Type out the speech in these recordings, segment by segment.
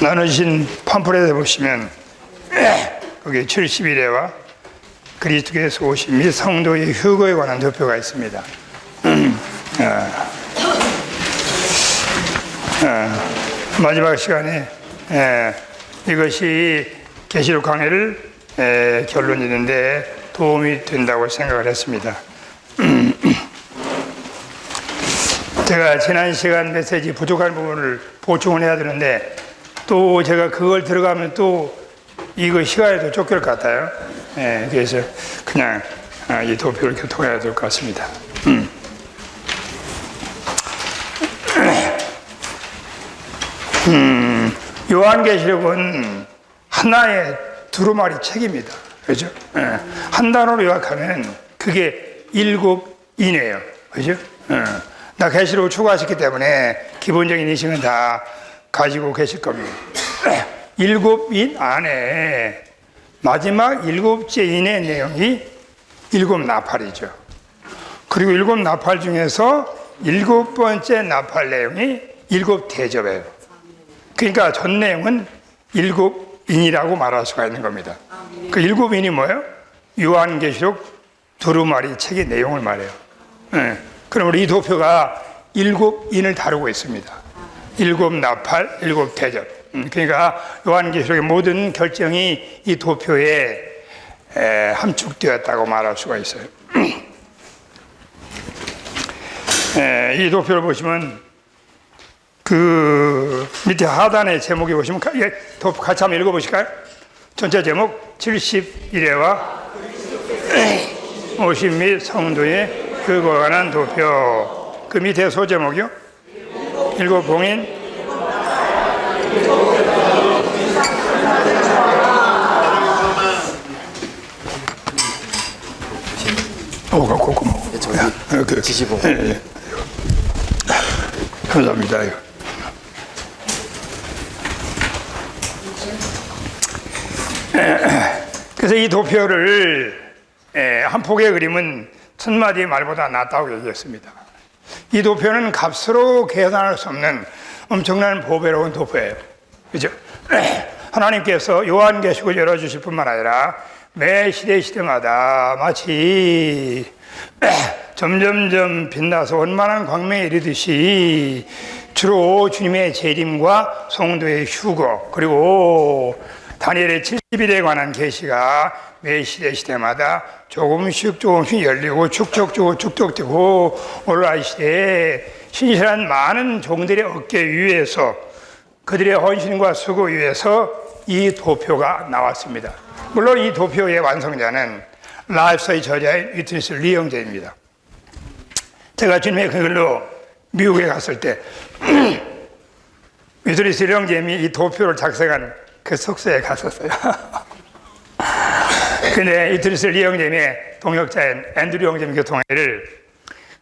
나누신 팜플렛에 보시면 거기 70일에와 그리스도께서 오신 및 성도의 휴거에 관한 도표가 있습니다. 마지막 시간에 이것이 계시록 강해를 결론이 있는데 도움이 된다고 생각을 했습니다. 제가 지난 시간 메시지 부족한 부분을 보충을 해야 되는데 또 제가 그걸 들어가면 또 이거 시간에도 쫓길 것 같아요. 그래서 그냥 이 도표를 교통해야 될 것 같습니다. 요한계시록은 하나의 두루마리 책입니다. 그죠? 한 단어로 요약하면 그게 7인이에요. 그죠? 나 계시록을 추구하셨기 때문에 기본적인 인식은 다 가지고 계실 겁니다. 7인 안에 마지막 7째 인의 내용이 7나팔이죠. 그리고 7나팔 중에서 7번째 나팔 내용이 7대접이에요. 그러니까 전 내용은 7인이라고 말할 수가 있는 겁니다. 그 7인이 뭐예요? 요한계시록 두루마리 책의 내용을 말해요. 그러므로 이 도표가 7인을 다루고 있습니다. 7나팔, 7대접. 그러니까 요한계시록의 모든 결정이 이 도표에 함축되었다고 말할 수가 있어요. 이 도표를 보시면 그 밑에 하단의 제목에 보시면 도표 같이 한번 읽어보실까요? 전체 제목 70일에와 오심 및 성도의 그거에 관한 도표. 그 밑에 소제목이요? 7봉인 고마워. 지지봉. 감사합니다. 그래서 이 도표를 한 폭의 그림은 천마디의 말보다 낫다고 얘기했습니다. 이 도표는 값으로 계산할 수 없는 엄청난 보배로운 도표예요. 그죠? 하나님께서 요한계시록을 열어주실 뿐만 아니라 매 시대마다 마치 점점점 빛나서 원만한 광명에 이르듯이 주로 주님의 재림과 성도의 휴거, 그리고 다니엘의 70일에 관한 계시가 매 시대마다 조금씩 열리고 축적되고 오늘날 시대에 신실한 많은 종들의 어깨 위에서 그들의 헌신과 수고 위에서 이 도표가 나왔습니다. 물론 이 도표의 완성자는 라이프서의 저자인 위트니스 리 형제입니다. 제가 주님의 그걸로 미국에 갔을 때 위트니스 리 형제님이 이 도표를 작성한 그 숙소에 갔었어요. 근데 위트니스 리 형제님의 동역자인 앤드류 형제님 교통회를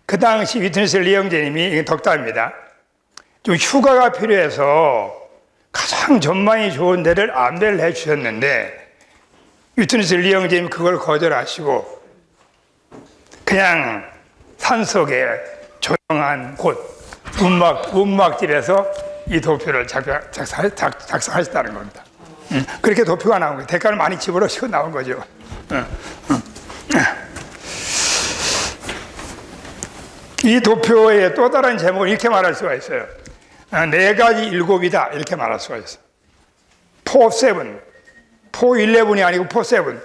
그 당시 위트니스 리 형제님이 덕담입니다. 좀 휴가가 필요해서 가장 전망이 좋은 데를 안배를 해주셨는데 위트니스 리 형제님이 그걸 거절하시고 그냥 산속에 조용한 곳 운막집에서 이 도표를 작성하셨다는 겁니다. 그렇게 도표가 나온 거예요. 대가를 많이 집어넣으시고 나온 거죠. 이 도표의 또 다른 제목을 이렇게 말할 수가 있어요. 4가지 7이다 이렇게 말할 수가 있어요. 4-7 4-11이 아니고 4-7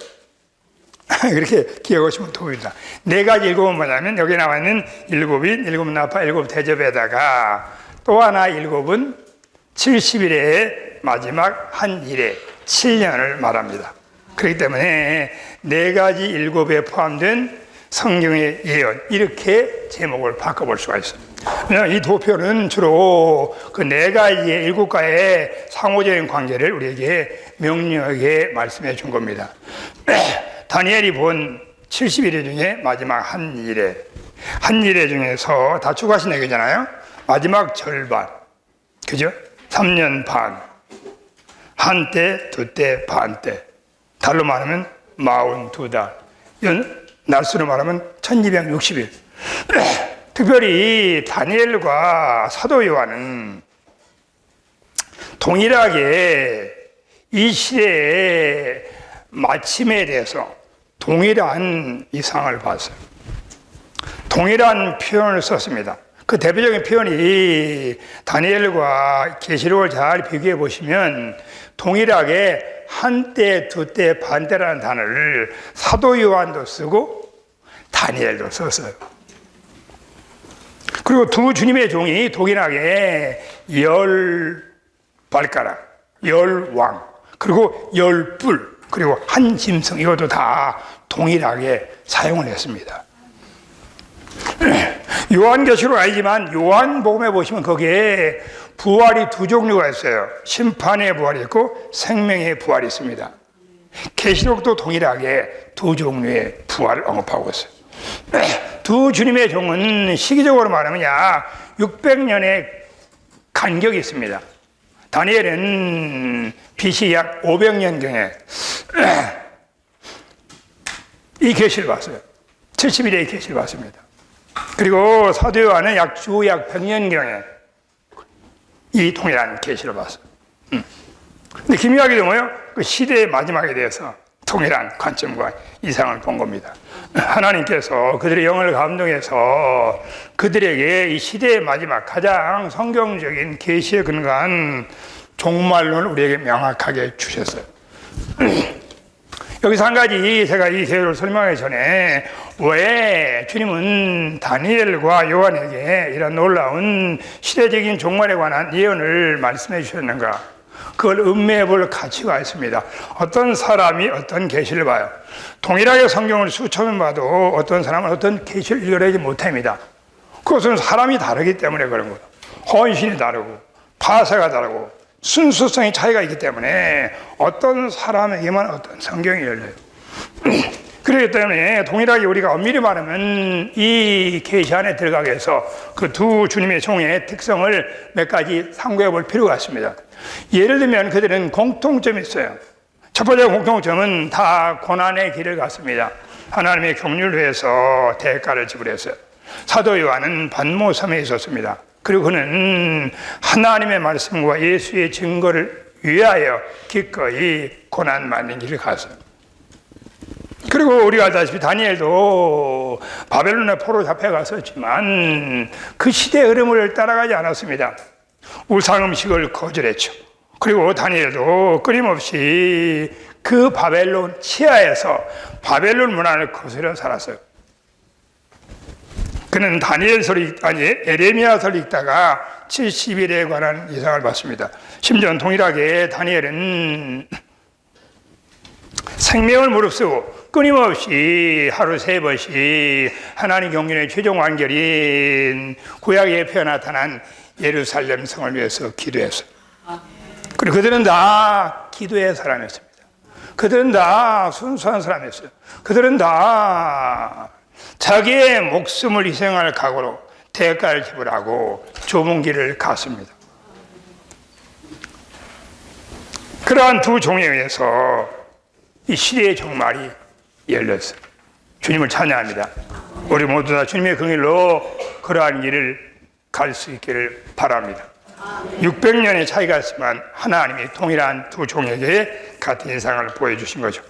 이렇게 기억하시면 도움입니다. 4가지 7은 뭐냐면 여기 나와 있는 7인, 7나팔, 7대접에다가 또 하나 7은 70일의 마지막 한 일에 7년을 말합니다. 그렇기 때문에 4가지 7에 포함된 성경의 예언, 이렇게 제목을 바꿔볼 수가 있습니다. 이 도표는 주로 그 4가지의 7가의 상호적인 관계를 우리에게 명료하게 말씀해 준 겁니다. 다니엘이 본 70일 중에 마지막 한 일에 중에서 다 추가하신 얘기잖아요. 마지막 절반, 그죠? 3년 반, 한때, 두때, 반때. 달로 말하면 42달. 날수로 말하면 1260일. 특별히 다니엘과 사도 요한은 동일하게 이 시대의 마침에 대해서 동일한 이상을 봤어요. 동일한 표현을 썼습니다. 그 대표적인 표현이 다니엘과 계시록을 잘 비교해 보시면 동일하게 한때, 두때, 반때라는 단어를 사도 요한도 쓰고 다니엘도 썼어요. 그리고 두 주님의 종이 동일하게 10발가락, 10왕, 그리고 10뿔, 그리고 한 짐승, 이것도 다 동일하게 사용을 했습니다. 요한계시록 아니지만 요한복음에 보시면 거기에 부활이 두 종류가 있어요. 심판의 부활이 있고 생명의 부활이 있습니다. 계시록도 동일하게 두 종류의 부활을 언급하고 있어요. 두 주님의 종은 시기적으로 말하면 약 600년의 간격이 있습니다. 다니엘은 BC 약 500년경에 이 계시를 봤어요. 70일의 계시를 봤습니다. 그리고 사도 요한은 약 100년경에 이 동일한 계시를 봤어요. 근데 기묘하게도 뭐예요? 그 시대의 마지막에 대해서 동일한 관점과 이상을 본 겁니다. 하나님께서 그들의 영을 감동해서 그들에게 이 시대의 마지막 가장 성경적인 계시에 근거한 종말론을 우리에게 명확하게 주셨어요. 여기서 한 가지 제가 이 계율을 설명하기 전에 왜 주님은 다니엘과 요한에게 이런 놀라운 시대적인 종말에 관한 예언을 말씀해 주셨는가? 그걸 음매해 볼 가치가 있습니다. 어떤 사람이 어떤 계시를 봐요. 동일하게 성경을 수천 번 봐도 어떤 사람은 어떤 계시를 읽어내지 못합니다. 그것은 사람이 다르기 때문에 그런 거예요. 헌신이 다르고 파사가 다르고 순수성의 차이가 있기 때문에 어떤 사람에게만 어떤 성경이 열려요. 그렇기 때문에 동일하게 우리가 엄밀히 말하면 이 계시 안에 들어가기 위해서 그 두 주님의 종의 특성을 몇 가지 상고해 볼 필요가 있습니다. 예를 들면 그들은 공통점이 있어요. 첫 번째 공통점은 다 고난의 길을 갔습니다. 하나님의 경륜을 위해서 대가를 지불했어요. 사도 요한은 반모섬에 있었습니다. 그리고 그는 하나님의 말씀과 예수의 증거를 위하여 기꺼이 고난 많은 길을 갔어요. 그리고 우리가 알다시피 다니엘도 바벨론의 포로 잡혀갔었지만 그 시대의 흐름을 따라가지 않았습니다. 우상 음식을 거절했죠. 그리고 다니엘도 끊임없이 그 바벨론 치하에서 바벨론 문화를 거스려 살았어요. 그는 에레미야서를 읽다가 70일에 관한 이상을 봤습니다. 심지어 동일하게 다니엘은 생명을 무릅쓰고 끊임없이 하루 3번씩 하나님 경륜의 최종 완결인 구약 예표에 나타난 예루살렘 성을 위해서 기도했어요. 그리고 그들은 다 기도의 사람이었습니다. 그들은 다 순수한 사람이었어요. 그들은 다 자기의 목숨을 희생할 각오로 대가를 지불하고 좁은 길을 갔습니다. 그러한 두 종에 의해서 이 시대의 종말이 열렸어요. 주님을 찬양합니다. 우리 모두 다 주님의 긍휼로 그러한 길을 갈 수 있기를 바랍니다. 600년의 차이가 있지만 하나님이 동일한 두 종에게 같은 인상을 보여주신 거죠.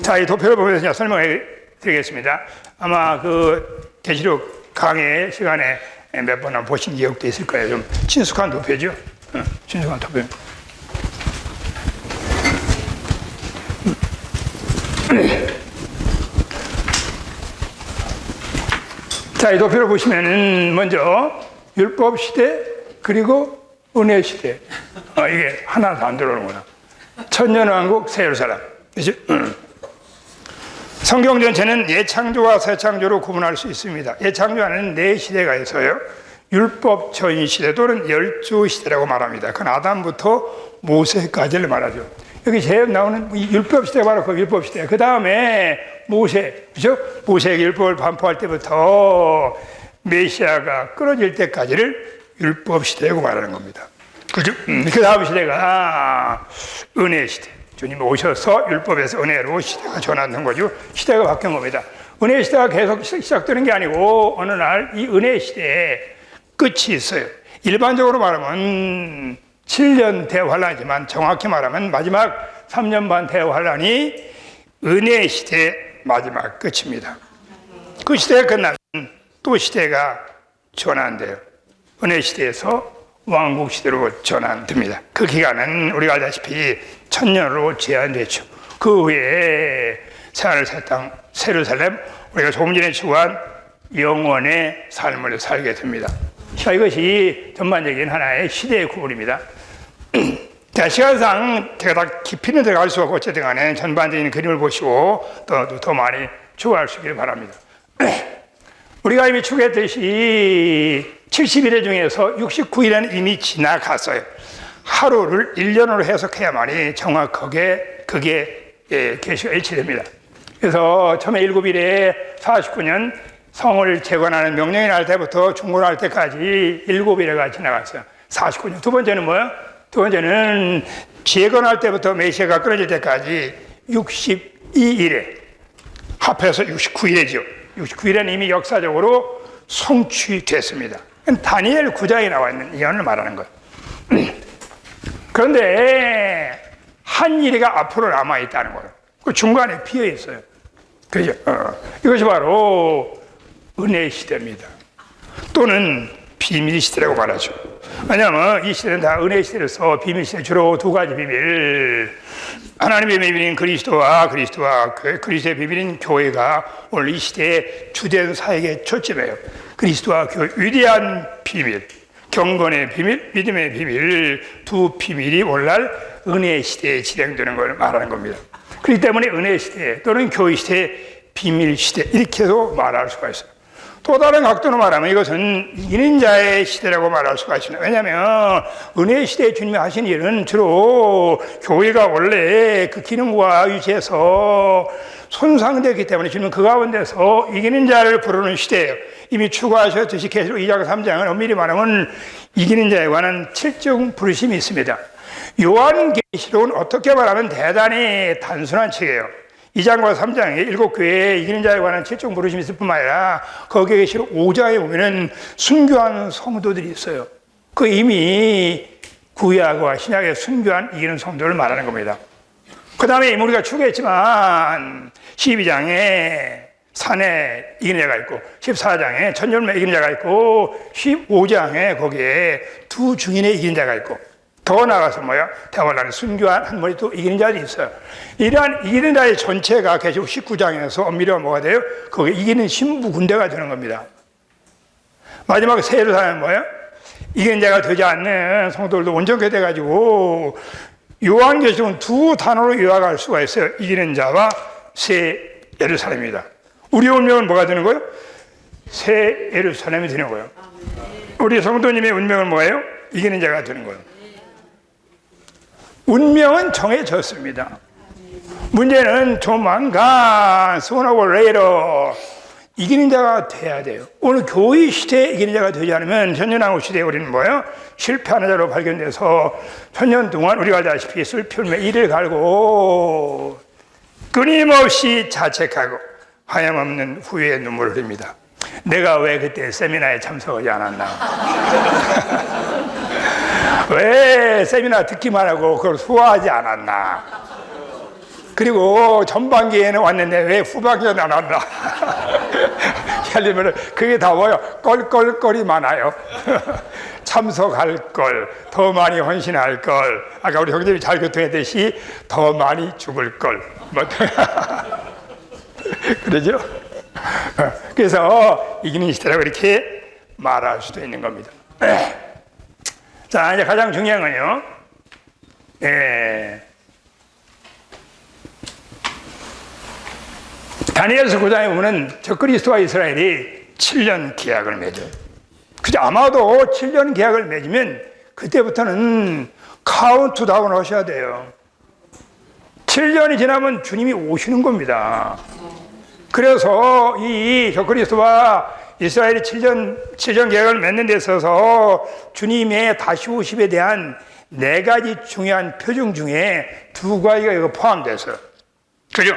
자, 이 도표를 보면서 설명해 드리겠습니다. 아마 그 계시록 강의 시간에 몇 번 보신 기억도 있을 거예요. 좀 친숙한 도표죠. 친숙한 도표. 자, 이 도표를 보시면은 먼저 율법 시대 그리고 은혜 시대. 이게 하나도 안 들어오는구나. 천년왕국 새 예루살렘. 그죠? 성경 전체는 예창조와 새창조로 구분할 수 있습니다. 예창조는 4시대가 있어요. 율법 전 시대 또는 열조 시대라고 말합니다. 그건 아담부터 모세까지를 말하죠. 여기 제일 나오는 율법 시대가 바로 그 율법 시대. 그 다음에 모세, 그죠? 모세에게 율법을 반포할 때부터 메시아가 끊어질 때까지를 율법 시대라고 말하는 겁니다. 그죠? 그 다음 시대가 은혜 시대. 주님이 오셔서 율법에서 은혜로 시대가 전환된 거죠. 시대가 바뀐 겁니다. 은혜 시대가 계속 시작되는 게 아니고 어느 날 이 은혜 시대에 끝이 있어요. 일반적으로 말하면 7년 대환란이지만 정확히 말하면 마지막 3년 반 대환란이 은혜 시대 마지막 끝입니다. 그 시대가 끝나면 또 시대가 전환돼요. 은혜 시대에서 왕국 시대로 전환됩니다. 그 기간은 우리가 알다시피 1000년으로 제한됐죠. 그 후에 새하늘 새 땅 예루살렘, 우리가 조금 전에 추구한 영원의 삶을 살게 됩니다. 자, 이것이 전반적인 하나의 시대의 구분입니다. 자, 시간상 제가 다 깊이는 들어갈 수 없고 어쨌든 간에 전반적인 그림을 보시고 더 많이 추구할 수 있기를 바랍니다. 우리가 이미 추구했듯이 70일 중에서 69일은 이미 지나갔어요. 하루를 1년으로 해석해야만이 정확하게 그게 계시가 일치됩니다. 그래서 처음에 7일에 49년 성을 재건하는 명령이 날 때부터 중건할 때까지 7일에가 지나갔어요. 49년. 두 번째는 뭐야? 두 번째는 재건할 때부터 메시아가 끊어질 때까지 62일에 합해서 69일이죠. 69일은 이미 역사적으로 성취됐습니다. 다니엘 9장에 나와 있는 예언을 말하는 거예요. 그런데 한 일이가 앞으로 남아있다는 거예요. 그 중간에 비어 있어요. 그죠? 이것이 바로 은혜 시대입니다. 또는 비밀 시대라고 말하죠. 왜냐하면 이 시대는 다 은혜 시대로서 비밀 시대 주로 두 가지 비밀. 하나님의 비밀인 그리스도와 그리스도의 비밀인 교회가 오늘 이 시대의 주된 사역에 초점이에요. 그리스도와 교회 위대한 비밀, 경건의 비밀, 믿음의 비밀 두 비밀이 오늘날 은혜 시대에 진행되는 걸 말하는 겁니다. 그렇기 때문에 은혜 시대 또는 교회 시대, 비밀 시대 이렇게도 말할 수가 있어요. 또 다른 각도로 말하면 이것은 이기는 자의 시대라고 말할 수가 있습니다. 왜냐하면 은혜 시대에 주님이 하신 일은 주로 교회가 원래 그 기능과 위치에서 손상되기 때문에 주님은 그 가운데서 이기는 자를 부르는 시대예요. 이미 추구하셨듯이 계시록 2장 3장은 엄밀히 말하면 이기는 자에 관한 7종 부르심이 있습니다. 요한계시록은 어떻게 말하면 대단히 단순한 책이에요. 2장과 3장에 7교회에 이기는 자에 관한 7종 부르심이 있을 뿐만 아니라 거기에 계시록 5장에 보면은 순교한 성도들이 있어요. 그 이미 구약과 신약의 순교한 이기는 성도를 말하는 겁니다. 그 다음에 우리가 추구했지만 12장에 산에 이기는 자가 있고 14장에 천열매 이기는 자가 있고 15장에 거기에 두 증인의 이기는 자가 있고 더 나아가서 뭐야? 대환란에 순교한 한 머리 또 이기는 자들이 있어요. 이러한 이기는 자의 전체가 계시록 19장에서 엄밀히 뭐가 돼요? 거기에 이기는 신부 군대가 되는 겁니다. 마지막 새 예루살렘은 뭐예요? 이기는 자가 되지 않는 성도들도 온전케 돼가지고 요한계시록은 두 단어로 요약할 수가 있어요. 이기는 자와 새 예루살렘입니다. 우리 운명은 뭐가 되는 거예요? 새 예루살렘이 되는 거예요. 우리 성도님의 운명은 뭐예요? 이기는 자가 되는 거예요. 운명은 정해졌습니다. 문제는 조만간 sooner or later 이기는 자가 돼야 돼요. 오늘 교회 시대에 이기는 자가 되지 않으면 현존왕후 시대에 우리는 뭐예요? 실패하는 자로 발견돼서 천년 동안 우리가 알다시피 슬픔의 이를 갈고 끊임없이 자책하고 하염없는 후회의 눈물을 흘립니다. 내가 왜 그때 세미나에 참석하지 않았나? 왜 세미나 듣기만 하고 그걸 소화하지 않았나? 그리고 전반기에는 왔는데 왜 후반기에는 안 왔나? 하려면 그게 다 뭐예요? 껄껄거리 많아요. 참석할 걸, 더 많이 헌신할 걸, 아까 우리 형님이 잘 교통했듯이 더 많이 죽을 걸. 그러죠? 그래서 이기는 시대라고 이렇게 말할 수도 있는 겁니다. 자, 이제 가장 중요한 건요. 다니엘서 9장에 보면 적그리스도와 이스라엘이 7년 계약을 맺어요. 그죠? 아마도 7년 계약을 맺으면 그때부터는 카운트다운 하셔야 돼요. 7년이 지나면 주님이 오시는 겁니다. 그래서 이 적그리스도와 이스라엘이 7년 계약을 맺는 데 있어서 주님의 다시 오심에 대한 4가지 중요한 표징 중에 2가지가 이거 포함돼서 그죠?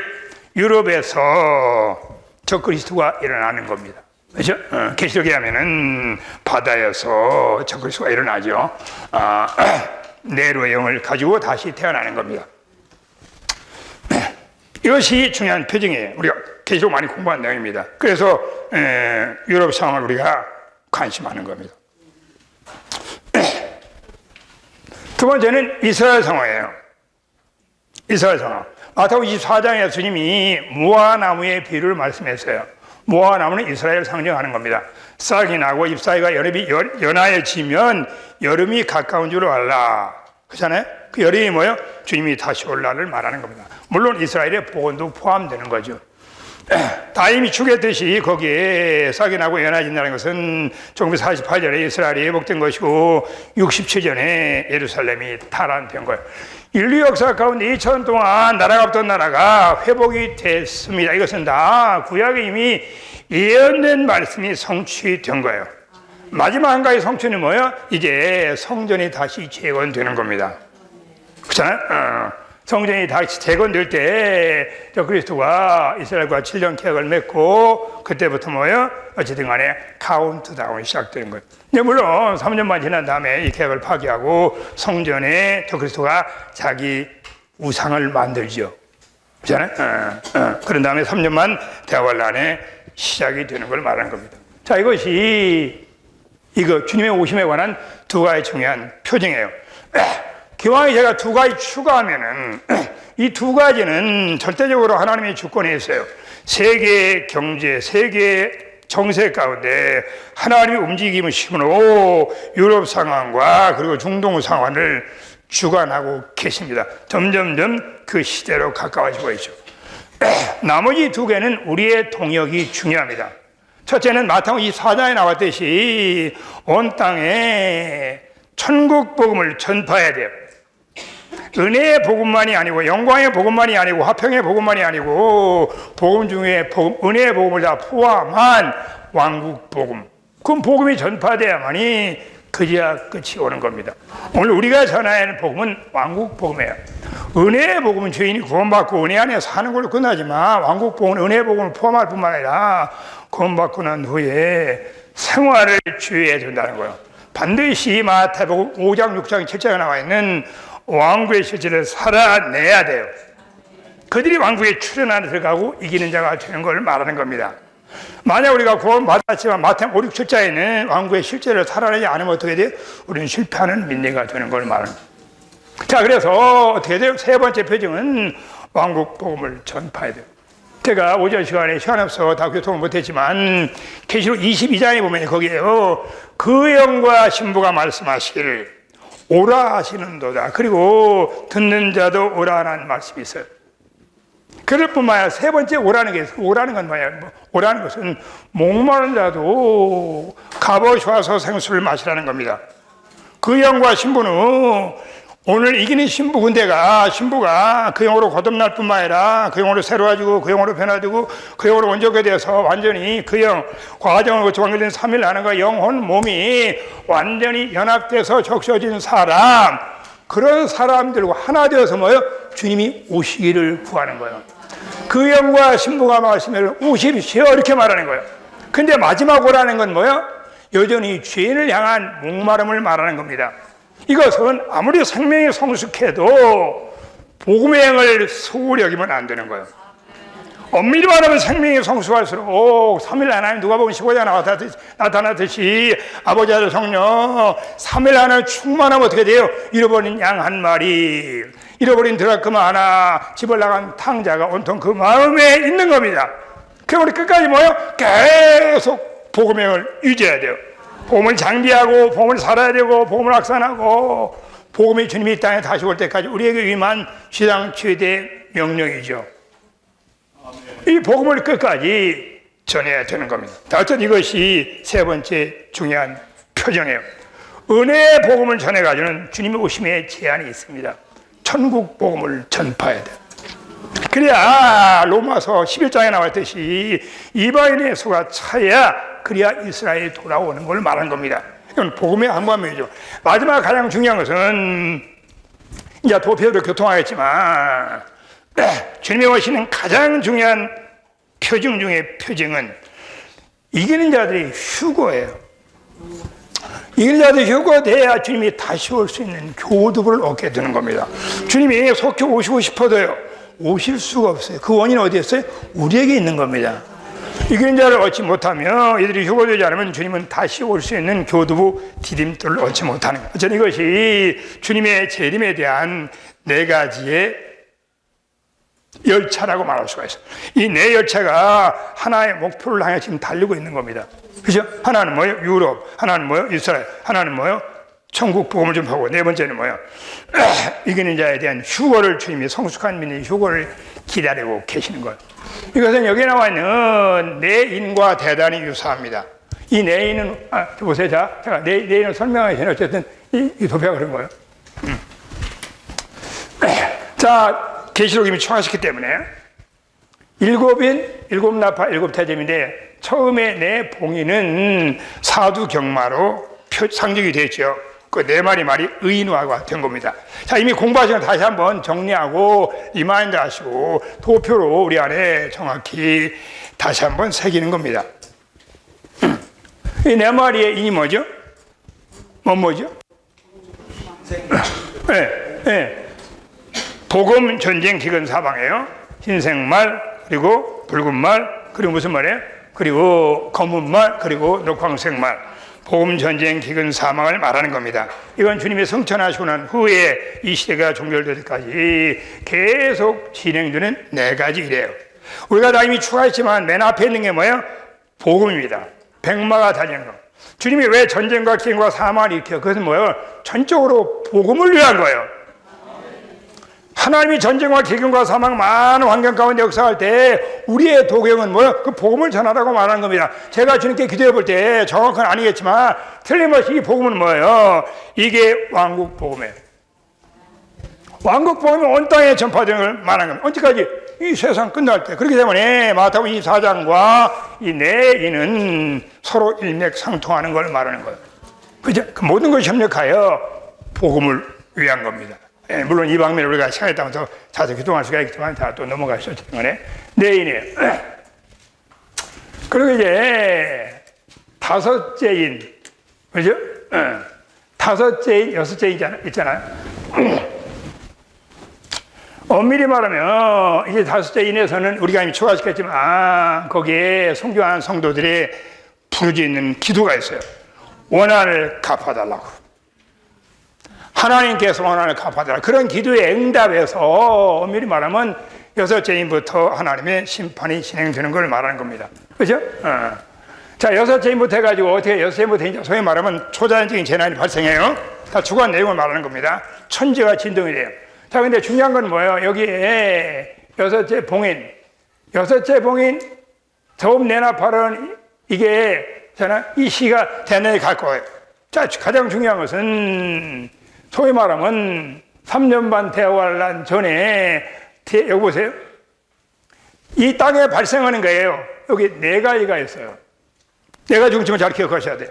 유럽에서 적그리스도가 일어나는 겁니다. 그죠? 계시록에 하면은 바다에서 적그리스도가 일어나죠. 네로의 영을 가지고 다시 태어나는 겁니다. 이것이 중요한 표징이에요. 우리가 계속 많이 공부한 내용입니다. 그래서 유럽 상황을 우리가 관심하는 겁니다. 두 번째는 이스라엘 상황이에요. 이스라엘 상황. 마태복음 24장에 주님이 무화나무의 비유를 말씀했어요. 무화나무는 이스라엘을 상징하는 겁니다. 싹이 나고 잎사귀가 연하여지면 여름이 가까운 줄 알라. 그렇잖아요? 그 여름이 뭐예요? 주님이 다시 올 날을 말하는 겁니다. 물론 이스라엘의 복원도 포함되는 거죠. 다임이 추겠듯이 거기에 싹이 나고 연해진다는 것은 1948년에 이스라엘이 회복된 것이고 67년에 예루살렘이 타락된 거예요. 인류 역사 가운데 2000년 동안 나라가 없던 나라가 회복이 됐습니다. 이것은 다 구약에 이미 예언된 말씀이 성취된 거예요. 마지막 한 가지 성취는 뭐예요? 이제 성전이 다시 재건되는 겁니다. 그렇잖아요? 성전이 다시 재건될 때 그리스도가 이스라엘과 7년 계약을 맺고 그때부터 뭐예요? 어쨌든 간에 카운트다운이 시작되는 거예요. 근데 물론 3년만 지난 다음에 이 계약을 파기하고 성전에 그리스도가 자기 우상을 만들죠. 그렇잖아요? 그런 다음에 3년만 대화를 안에 시작이 되는 걸 말하는 겁니다. 자, 이것이 주님의 오심에 관한 두 가지 중요한 표징이에요. 기왕에 제가 두 가지 추가하면은 이 두 가지는 절대적으로 하나님의 주권에 있어요. 세계 경제, 세계 정세 가운데 하나님의 움직임으로 유럽 상황과 그리고 중동 상황을 주관하고 계십니다. 점점점 그 시대로 가까워지고 있죠. 나머지 두 개는 우리의 동역이 중요합니다. 첫째는 마태복음 24장에 나왔듯이 온 땅에 천국 복음을 전파해야 돼요. 은혜의 복음만이 아니고 영광의 복음만이 아니고 화평의 복음만이 아니고 복음 중에 은혜의 복음을 다 포함한 왕국 복음. 그 복음이 전파돼야만이 그제야 끝이 오는 겁니다. 오늘 우리가 전하는 복음은 왕국 복음이에요. 은혜의 복음은 죄인이 구원받고 은혜 안에 사는 걸로 끝나지만 왕국 복음은 은혜의 복음을 포함할 뿐만 아니라 구원받고 난 후에 생활을 주의해야 된다는 거예요. 반드시 마태복음 5장, 6장, 7장에 나와 있는 왕국의 실질을 살아내야 돼요. 그들이 왕국에 출현하는 들어가고 이기는 자가 되는 걸 말하는 겁니다. 만약 우리가 구원받았지만 마태복음 5, 6, 7장에는 왕국의 실제를 살아내지 않으면 어떻게 돼요? 우리는 실패하는 민대가 되는 걸 말하는 겁니다. 자, 그래서 어떻게 돼요? 세 번째 표징은 왕국 복음을 전파해야 돼요. 제가 오전 시간에 시간 없어 다 교통을 못했지만 계시록 22장에 보면 거기에요. 그 영과 신부가 말씀하시기를 오라 하시는도다. 그리고 듣는 자도 오라는 말씀이 있어요. 그럴 뿐만 아니라 세 번째 오라는 게 있어요. 오라는 건 뭐야? 오라는 것은 목마른 자도 값없이 와서 생수를 마시라는 겁니다. 그 영과 신부는 오늘 이기는 신부가 그 영으로 거듭날 뿐만 아니라 그 영으로 새로워지고 그 영으로 변화되고 그 영으로 온전하게 되어서 완전히 그 영, 과정을 거쳐 완결된 3일 하나님과 영혼, 몸이 완전히 연합돼서 적셔진 사람, 그런 사람들과 하나 되어서 뭐예요? 주님이 오시기를 구하는 거예요. 그 영과 신부가 말씀을 오십시오 이렇게 말하는 거예요. 근데 마지막 오라는 건 뭐예요? 여전히 죄인을 향한 목마름을 말하는 겁니다. 이것은 아무리 생명이 성숙해도 복음의 행을 소홀히 여기면 안 되는 거예요. 엄밀히 말하면 생명이 성숙할수록 3일 하나님 누가복음 15장에 나타났듯이 아버지 아들 성령 3일 하나님 충만하면 어떻게 돼요? 잃어버린 양 한 마리, 잃어버린 드라크마 하나, 집을 나간 탕자가 온통 그 마음에 있는 겁니다. 그럼 우리 끝까지 뭐예요? 계속 복음의 행을 유지해야 돼요. 복음을 장비하고 복음을 살아야 되고 복음을 확산하고 복음의 주님이 이 땅에 다시 올 때까지 우리에게 위임한 시장 최대 명령이죠. 이 복음을 끝까지 전해야 되는 겁니다. 어쨌든 이것이 세 번째 중요한 표정이에요. 은혜의 복음을 전해가지고는 주님의 오심에 제한이 있습니다. 천국 복음을 전파해야 돼요. 그래야 로마서 11장에 나왔듯이 이방인의 수가 차야 그래야 이스라엘이 돌아오는 걸 말한 겁니다. 이건 복음의 한 부분이죠. 마지막 가장 중요한 것은 이제 도표로 교통하겠지만 주님이 오시는 가장 중요한 표징 중의 표징은 이기는 자들의 휴거예요. 이길 자도 휴거돼야 주님이 다시 올 수 있는 교두보를 얻게 되는 겁니다. 주님이 속히 오시고 싶어도요, 오실 수가 없어요. 그 원인은 어디에 있어요? 우리에게 있는 겁니다. 이기는 자를 얻지 못하며 이들이 휴거되지 않으면 주님은 다시 올 수 있는 교두보 디딤돌을 얻지 못하는 거예요. 저는 이것이 주님의 재림에 대한 네 가지의 열차라고 말할 수가 있어요. 이 네 열차가 하나의 목표를 향해 지금 달리고 있는 겁니다. 그죠? 하나는 뭐예요? 유럽. 하나는 뭐예요? 이스라엘. 하나는 뭐예요? 천국 복음을 좀 하고, 네 번째는 뭐예요? 이기는 자에 대한 휴거를 주님이, 성숙한 민의 휴거를 기다리고 계시는 거예요. 이것은 여기 나와 있는 내인과 대단히 유사합니다. 이 내인은, 보세요. 제가 내인을 설명하기 전에 어쨌든 이 도표가 그런 거예요. 자, 계시록 이미 초하셨기 때문에 일곱 나파, 일곱 태점인데 처음에 네 봉인은 사두 경마로 상징이 되었죠. 그 네 마리 말이 의인화가 된 겁니다. 자, 이미 공부하시면 다시 한번 정리하고 리마인드 하시고 도표로 우리 안에 정확히 다시 한번 새기는 겁니다. 이 네 마리의 인이 뭐죠? 뭐죠? 네, 네. 복음, 전쟁, 기근, 사방이에요. 흰색말, 그리고 붉은 말, 그리고 무슨 말이에요? 그리고 검은 말, 그리고 녹황색 말. 복음, 전쟁, 기근, 사망을 말하는 겁니다. 이건 주님이 성천하시고 난 후에 이 시대가 종결될 때까지 계속 진행되는 네 가지 일이에요. 우리가 다 이미 추가했지만 맨 앞에 있는 게 뭐예요? 복음입니다. 백마가 달리는 거. 주님이 왜 전쟁과 기근과 사망을 일으켜요? 그것은 뭐예요? 전적으로 복음을 위한 거예요. 하나님이 전쟁과 기근과 사망 많은 환경 가운데 역사할 때 우리의 도경은 뭐예요? 그 복음을 전하라고 말하는 겁니다. 제가 주님께 기도해 볼 때 정확한 건 아니겠지만 틀림없이 이 복음은 뭐예요? 이게 왕국 복음이에요. 왕국 복음이 온 땅에 전파되는 걸 말하는 겁니다. 언제까지? 이 세상 끝날 때. 그렇기 때문에 마태복음 24장과 이 내인은 서로 일맥상통하는 걸 말하는 거예요. 그죠? 그 모든 것이 협력하여 복음을 위한 겁니다. 예, 물론 이 방면에 우리가 시간에 따라서 자세히 기도할 수가 있지만 자, 또 넘어가시죠. 때문에 내인이에요. 그리고 이제 다섯째인, 그죠? 다섯째인, 여섯째인 있잖아요. 엄밀히 말하면 이제 다섯째인에서는 우리가 이미 초과시켰지만 거기에 성교한 성도들의 부르짖는 기도가 있어요. 원한을 갚아달라고. 하나님께서 원한을 갚아달라. 그런 기도의 응답에서 엄밀히 말하면 여섯째인부터 하나님의 심판이 진행되는 걸 말하는 겁니다. 그죠? 자, 여섯째인부터 해가지고 어떻게 여섯째인부터 이제 소위 말하면 초자연적인 재난이 발생해요. 다 주관 내용을 말하는 겁니다. 천지가 진동이 돼요. 자, 근데 중요한 건 뭐예요? 여기에 여섯째 봉인, 저음 내나팔은 이게 저는 이 시가 대내에 갈 거예요. 자, 가장 중요한 것은 소위 말하면 3년 반 대환란 전에 여기 보세요. 이 땅에 발생하는 거예요. 여기 네 가지가 있어요. 네 가지 중심을 잘 기억하셔야 돼요.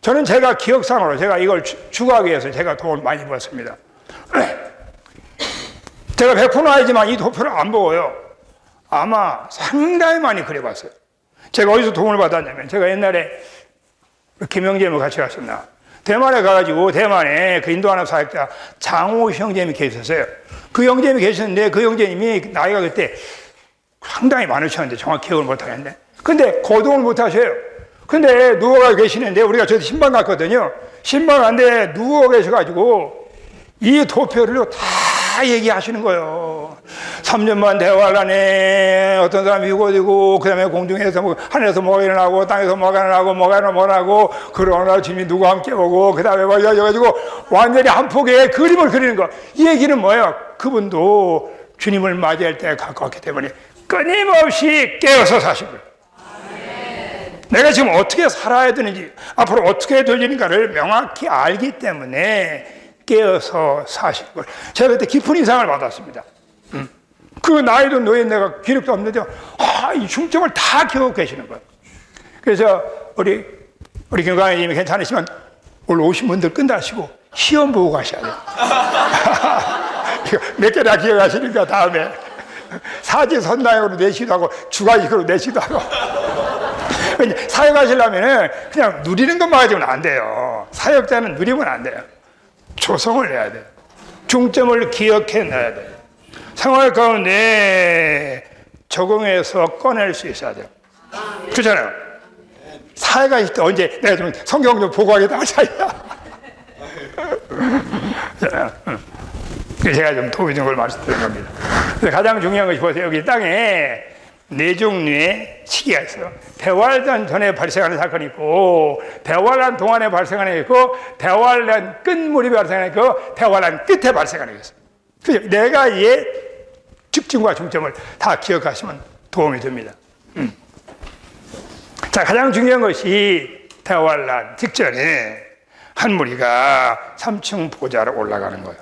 저는 제가 기억상으로 제가 이걸 추구하기 위해서 제가 돈을 많이 벌었습니다. 제가 100%는 아니지만 이 도표를 안 보고요. 아마 상당히 많이 그려봤어요. 제가 어디서 도움을 받았냐면 제가 옛날에 김영재님과 같이 갔었나. 대만에 가가지고 대만에 그 인도하는 사역자 장호 형제님이 계셨어요. 그 형제님이 계셨는데 그 형제님이 나이가 그때 상당히 많으셨는데 정확히 기억을 못하겠는데 근데 거동을 못하셔요. 근데 누워 계시는데 우리가 저도 신방 갔거든요. 신방 갔는데 누워 계셔가지고 이 도표를 다 얘기하시는 거예요. 3년만 대환란에 어떤 사람이 휴거되고 그 다음에 공중에서 하늘에서 뭐가 일어나고 땅에서 뭐가 일어나고 뭐가 일어나고 그러나 주님이 누구 함께 오고 그 다음에 뭐 이래가지고 완전히 한 폭의 그림을 그리는 거. 이 얘기는 뭐예요? 그분도 주님을 맞이할 때가 가까웠기 때문에 끊임없이 깨어서 사신 거예요. 내가 지금 어떻게 살아야 되는지 앞으로 어떻게 되는가를 명확히 알기 때문에 깨어서 사신 거예요. 제가 그때 깊은 인상을 받았습니다. 그 나이도 노인 내가 기력도 없는데 이 중점을 다 기억하고 계시는 거예요. 그래서 우리 김광희님이 괜찮으시면 오늘 오신 분들 끝나시고 시험 보고 가셔야 돼요. 몇 개나 기억하시니까 다음에 사지선다형으로 내시도 하고 주가식으로 내시도 하고 사역하시려면은 그냥 누리는 것만 가지고는 안 돼요. 사역자는 누리면 안 돼요. 조성을 해야 돼요. 중점을 기억해 놔야 돼요. 생활 가운데 적응해서 꺼낼 수 있어야 돼요. 그렇잖아요. 사회가 때 언제 내가 좀 성경 좀 보고 하겠다 하자야. 제가 좀 도움이 된 걸 말씀드린 겁니다. 가장 중요한 것이 보세요. 여기 땅에 네 종류의 시기가 있어요. 대환란 전에 발생하는 사건이 있고, 대환란 동안에 발생하는 게 있고, 대환란 끝 무렵에 발생하는 게 있고, 대환란 끝에 발생하는 게 있어요. 그죠? 내가 이 특징과 중점을 다 기억하시면 도움이 됩니다. 자, 가장 중요한 것이 대환란 직전에 한 무리가 3층 보좌로 올라가는 거예요.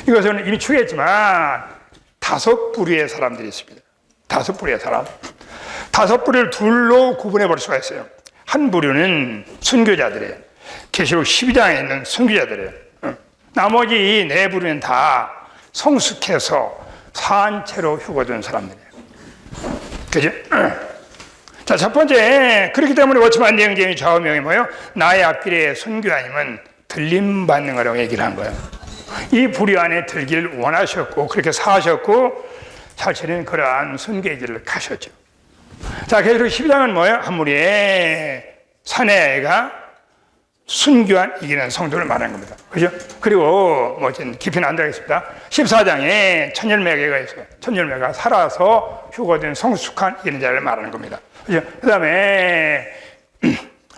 이것은 이미 추했지만 5부류의 사람들이 있습니다. 5부류의 사람. 5부류를 둘로 구분해 볼 수가 있어요. 한 부류는 순교자들이에요. 계시록 12장에 있는 순교자들이에요. 나머지 4부류는 다 성숙해서 산채로 휴거된 사람들이에요. 그죠? 자, 첫 번째, 그렇기 때문에 워치만 대행쟁이 좌우명이 뭐예요? 나의 앞길에 순교하님은 들림받는 거라고 얘기를 한 거예요. 이 부류 안에 들기를 원하셨고, 그렇게 사셨고, 사실은 그러한 순교의 길을 가셨죠. 자, 계시록 12장은 뭐예요? 한 무리의 사내가 순교한 이기는 성도를 말하는 겁니다. 그죠? 그리고 뭐 깊이는 안 들어가겠습니다. 14장에 천열매가 있어요. 천열매가 살아서 휴거된 성숙한 이기는 자를 말하는 겁니다. 그죠? 그 다음에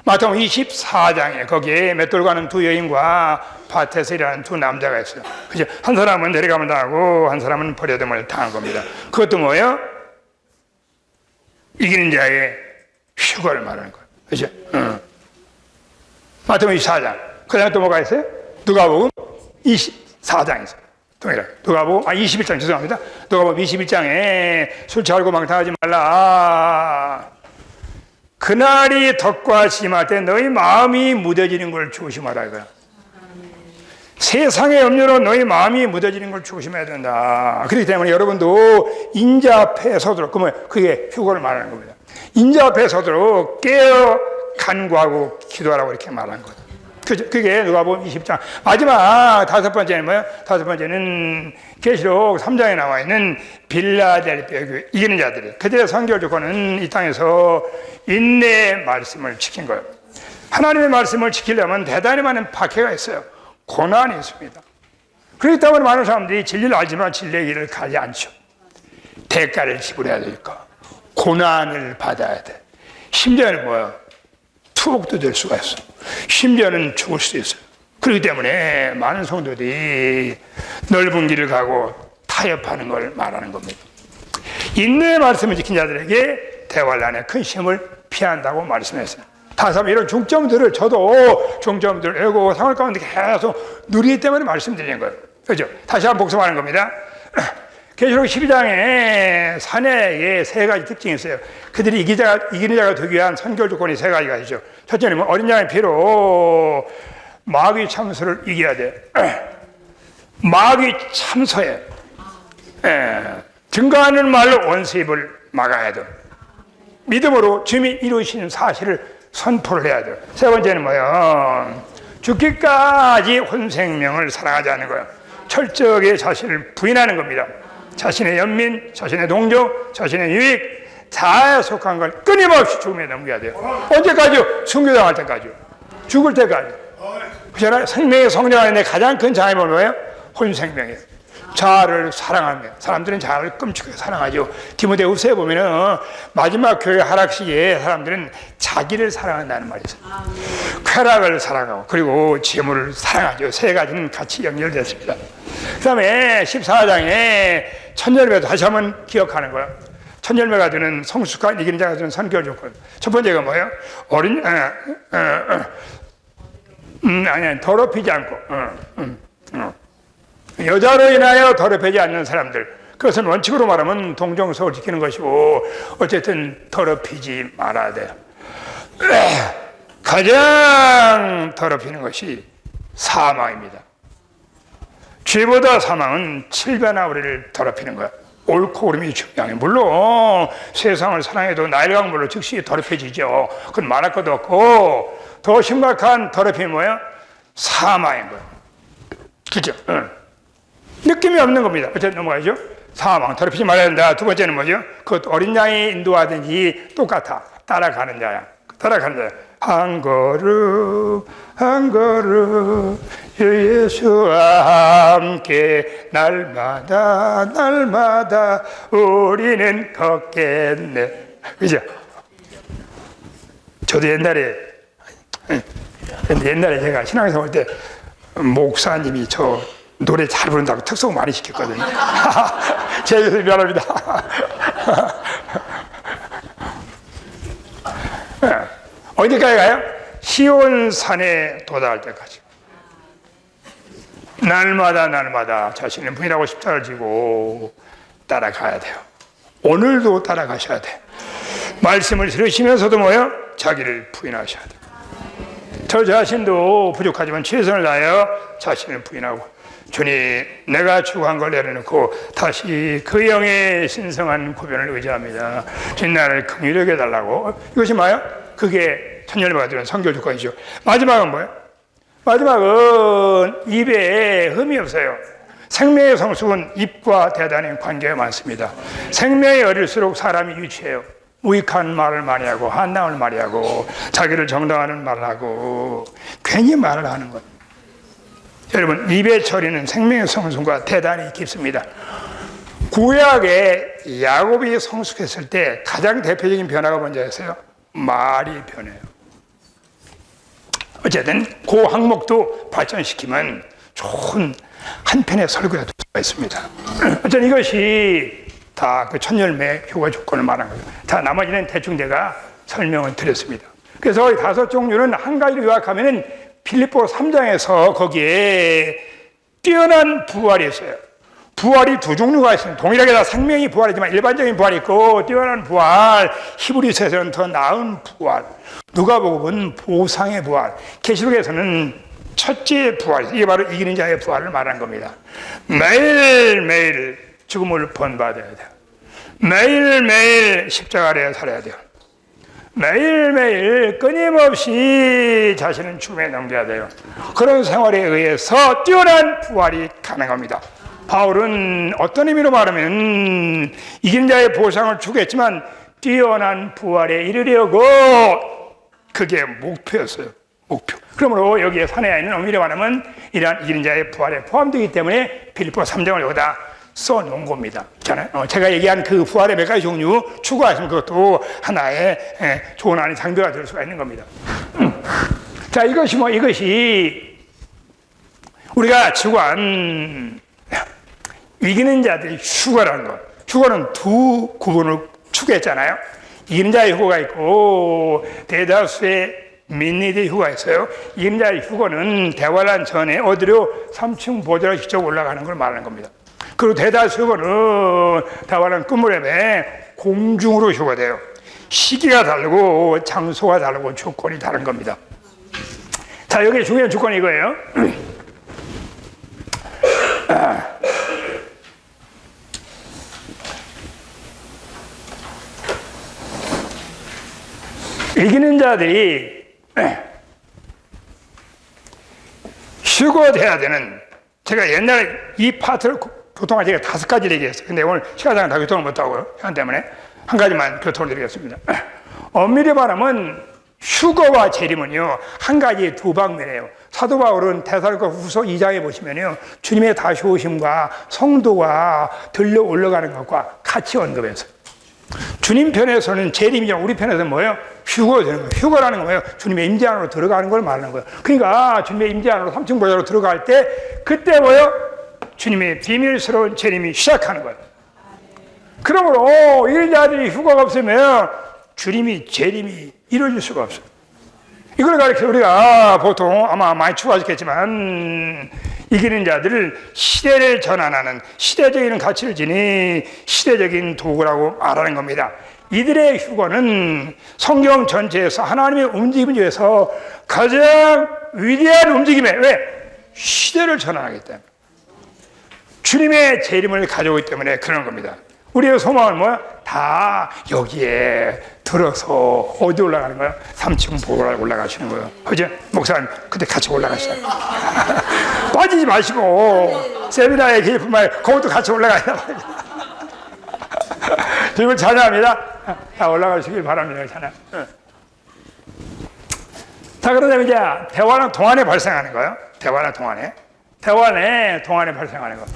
마태복음 24장에 거기에 맷돌 가는 2 여인과 바테스 일하는 2 남자가 있어요. 그죠? 한 사람은 내려감을 당하고 한 사람은 버려둠을 당한 겁니다. 그것도 뭐예요? 이기는 자의 휴거를 말하는 거예요. 그죠? 마태복음 24장. 그 다음에 또 뭐가 있어요? 누가복음 24장 있어요. 동일하게. 누가복음 21장 죄송합니다. 누가복음 21장에 술 취하고 망탕하지 말라. 그날이 덕과 심할 때 너희 마음이 무뎌지는 걸 조심하라 이거야. 세상의 염려로 너희 마음이 무뎌지는 걸 조심해야 된다. 그렇기 때문에 여러분도 인자 앞에 서도록, 그러면 그게 휴거를 말하는 겁니다. 인자 앞에 서도록 깨어 간구하고 기도하라고 이렇게 말하는 거예요. 그게 누가복음 20장. 마지막 5번째는 뭐예요? 5번째는 계시록 3장에 나와 있는 빌라델피아 교회 이기는 자들이, 그들의 선결 조건은 이 땅에서 인내의 말씀을 지킨 거예요. 하나님의 말씀을 지키려면 대단히 많은 박해가 있어요. 고난이 있습니다. 그렇기 때문에 많은 사람들이 진리를 알지만 진리의 길을 가지 않죠. 대가를 지불해야 되니까 고난을 받아야 돼. 심지어는 뭐예요? 투옥도 될 수가 있어. 심지어는 죽을 수도 있어요. 그렇기 때문에 많은 성도들이 넓은 길을 가고 타협하는 걸 말하는 겁니다. 인내의 말씀을 지킨 자들에게 대환란의 큰 시험을 피한다고 말씀했어요. 다시 한번 이런 중점들을 저도 중점들을 외우고 생활 가운데 계속 누리기 때문에 말씀드리는 거예요. 그렇죠? 다시 한번 복습하는 겁니다. 계시록 12장에 사내에 3가지 특징이 있어요. 그들이 이기는 자가 되기 위한 선결 조건이 3가지가 있죠. 첫째는 어린 양의 피로 마귀 참소를 이겨야 돼. 마귀 참소에 증거하는 말로 원수입을 막아야 돼. 믿음으로 주님이 이루시는 사실을 선포를 해야 돼요. 세 번째는 뭐예요? 죽기까지 혼생명을 사랑하지 않는 거예요. 철저하게 자신을 부인하는 겁니다. 자신의 연민, 자신의 동정, 자신의 유익, 자아에 속한 걸 끊임없이 죽음에 넘겨야 돼요. 언제까지요? 순교당할 때까지요. 죽을 때까지. 그렇잖아요. 생명의 성장하는 데 가장 큰 장애물은 뭐예요? 혼생명이에요. 자아를 사랑하며, 사람들은 자아를 끔찍하게 사랑하죠. 디모데후서에 보면은 마지막 교회 하락시기에 사람들은 자기를 사랑한다는 말이 있어요. 쾌락을 사랑하고 그리고 재물을 사랑하죠. 3가지는 같이 연결됐습니다. 그 다음에 14장에 천열매도 다시 한번 기억하는 거예요. 천열매가 되는 성숙한 이기는 자가 되는 선결 조건. 첫 번째가 뭐예요? 더럽히지 않고 여자로 인하여 더럽히지 않는 사람들, 그것은 원칙으로 말하면 동정석을 지키는 것이고 어쨌든 더럽히지 말아야 돼요. 가장 더럽히는 것이 사망입니다. 죄보다 사망은 7배나 우리를 더럽히는 거야. 옳고 그름이 중요해요. 물론 세상을 사랑해도 나이를 강물로 즉시 더럽혀지죠. 그건 말할 것도 없고, 더 심각한 더럽힘이 뭐예요? 사망인 거예요. 그죠? 느낌이 없는 겁니다. 어쨌든 넘어가죠. 사망, 더럽히지 말아야 된다. 두 번째는 뭐죠? 그것도 어린 양이 인도하든지 똑같아. 따라가는 자야. 따라가는 자야. 한 걸음 한 걸음 예수와 함께 날마다 날마다 우리는 걷겠네. 그죠? 저도 옛날에 제가 신앙생활 때 목사님이 저 노래 잘 부른다고 특송 많이 시켰거든요. 제 죄송해요. 미안합니다. 어디까지 가요? 시온산에 도달할 때까지. 날마다 날마다 자신을 부인하고 십자가를 지고 따라가야 돼요. 오늘도 따라가셔야 돼요. 말씀을 들으시면서도 뭐예요? 자기를 부인하셔야 돼요. 저 자신도 부족하지만 최선을 다하여 자신을 부인하고, 주님, 내가 추구한 걸 내려놓고 다시 그 영의 신성한 구변을 의지합니다. 주님, 나를 긍휼히 여겨달라고. 이것이 뭐예요? 그게 천년을 드는 선교 조건이죠. 마지막은 뭐예요? 마지막은 입에 흠이 없어요. 생명의 성숙은 입과 대단히 관계가 많습니다. 생명이 어릴수록 사람이 유치해요. 무익한 말을 많이 하고, 한남을 많이 하고, 자기를 정당하는 말을 하고, 괜히 말을 하는 거예요. 여러분, 입의 처리는 생명의 성숙과 대단히 깊습니다. 구약에 야곱이 성숙했을 때 가장 대표적인 변화가 뭔지 아세요? 말이 변해요. 어쨌든 그 항목도 발전시키면 좋은 한편의 설교가 될 수가 있습니다. 어쨌든 이것이 다 그 천열매 효과 조건을 말한 거죠. 자, 나머지는 대충 제가 설명을 드렸습니다. 그래서 이 다섯 종류는 한 가지로 요약하면은 빌립보 3장에서 거기에 뛰어난 부활이 있어요. 부활이 두 종류가 있습니다. 동일하게 다 생명이 부활이지만 일반적인 부활이 있고, 뛰어난 부활, 히브리서에서는 더 나은 부활, 누가복음은 보상의 부활, 계시록에서는 첫째 부활, 이게 바로 이기는 자의 부활을 말하는 겁니다. 매일매일 죽음을 본받아야 돼요. 매일매일 십자가 아래 살아야 돼요. 매일매일 끊임없이 자신은 죽음에 넘겨야 돼요. 그런 생활에 의해서 뛰어난 부활이 가능합니다. 바울은 어떤 의미로 말하면 이긴 자의 보상을 주겠지만 뛰어난 부활에 이르려고, 그게 목표였어요. 목표. 그러므로 여기에 산에 있는 의미로 말하면 이러한 이기는 자의 부활에 포함되기 때문에 빌립보 3장을 여기다 써놓은 겁니다. 제가 얘기한 그 부활의 몇 가지 종류 추구하시면 그것도 하나의 좋은 안의 장비가 될 수가 있는 겁니다. 자, 이것이 우리가 추구한 이기는 자들의 휴거라는 것. 휴거는 두 구분을 추구했잖아요. 이기는 자의 휴거가 있고 대다수의 민니드의 휴거가 있어요. 이기는 자의 휴거는 대환란 전에 어디로 3층 보좌로 직접 올라가는 걸 말하는 겁니다. 그리고 대다수 휴거는 대환란 끝무렵에 공중으로 휴거돼요. 시기가 다르고 장소가 다르고 조건이 다른 겁니다. 자, 여기 중요한 조건이 이거예요. 이기는 자들이 휴거돼야 되는, 제가 옛날에 이 파트를 교통할 제가 5가지를 얘기했어요. 근데 오늘 시간상 다 교통을 못하고요. 시간 때문에 한 가지만 교통을 드리겠습니다. 엄밀히 말하면 휴거와 재림은요, 한 가지 두 방면이에요. 사도 바울은 데살로니가 후서 2장에 보시면요, 주님의 다시 오심과 성도가 들려 올라가는 것과 같이 언급했어요. 주님 편에서는 재림이죠. 우리 편에서는 뭐예요? 휴거가 되는 거예요. 휴거라는 건 뭐예요? 주님의 임재 안으로 들어가는 걸 말하는 거예요. 그러니까 주님의 임재 안으로 3층 보좌로 들어갈 때, 그때 뭐예요? 주님의 비밀스러운 재림이 시작하는 거예요. 그러므로 이런 자들이 휴거가 없으면 주님이 재림이 이루어질 수가 없어요. 이걸 가르쳐 우리가 보통 아마 많이 추가하셨겠지만, 이기는 자들을 시대를 전환하는 시대적인 가치를 지닌 시대적인 도구라고 말하는 겁니다. 이들의 휴거는 성경 전체에서 하나님의 움직임 중에서 가장 위대한 움직임에, 왜? 시대를 전환하기 때문에, 주님의 재림을 가져오기 때문에 그런 겁니다. 우리의 소망은 뭐야? 다 여기에 들어서 어디 올라가는 거야? 3층 보러 올라가시는 거예요. 그죠? 목사님, 그때 같이 올라가시다. 빠지지 마시고, 세미나에 개입하면 그것도 같이 올라가야 돼. 주님을 찬양합니다. 다 올라가시길 바랍니다. 찬양. 자, 그러면 이제 대화는 동안에 발생하는 거예요. 대화는 동안에. 동안에 발생하는 거.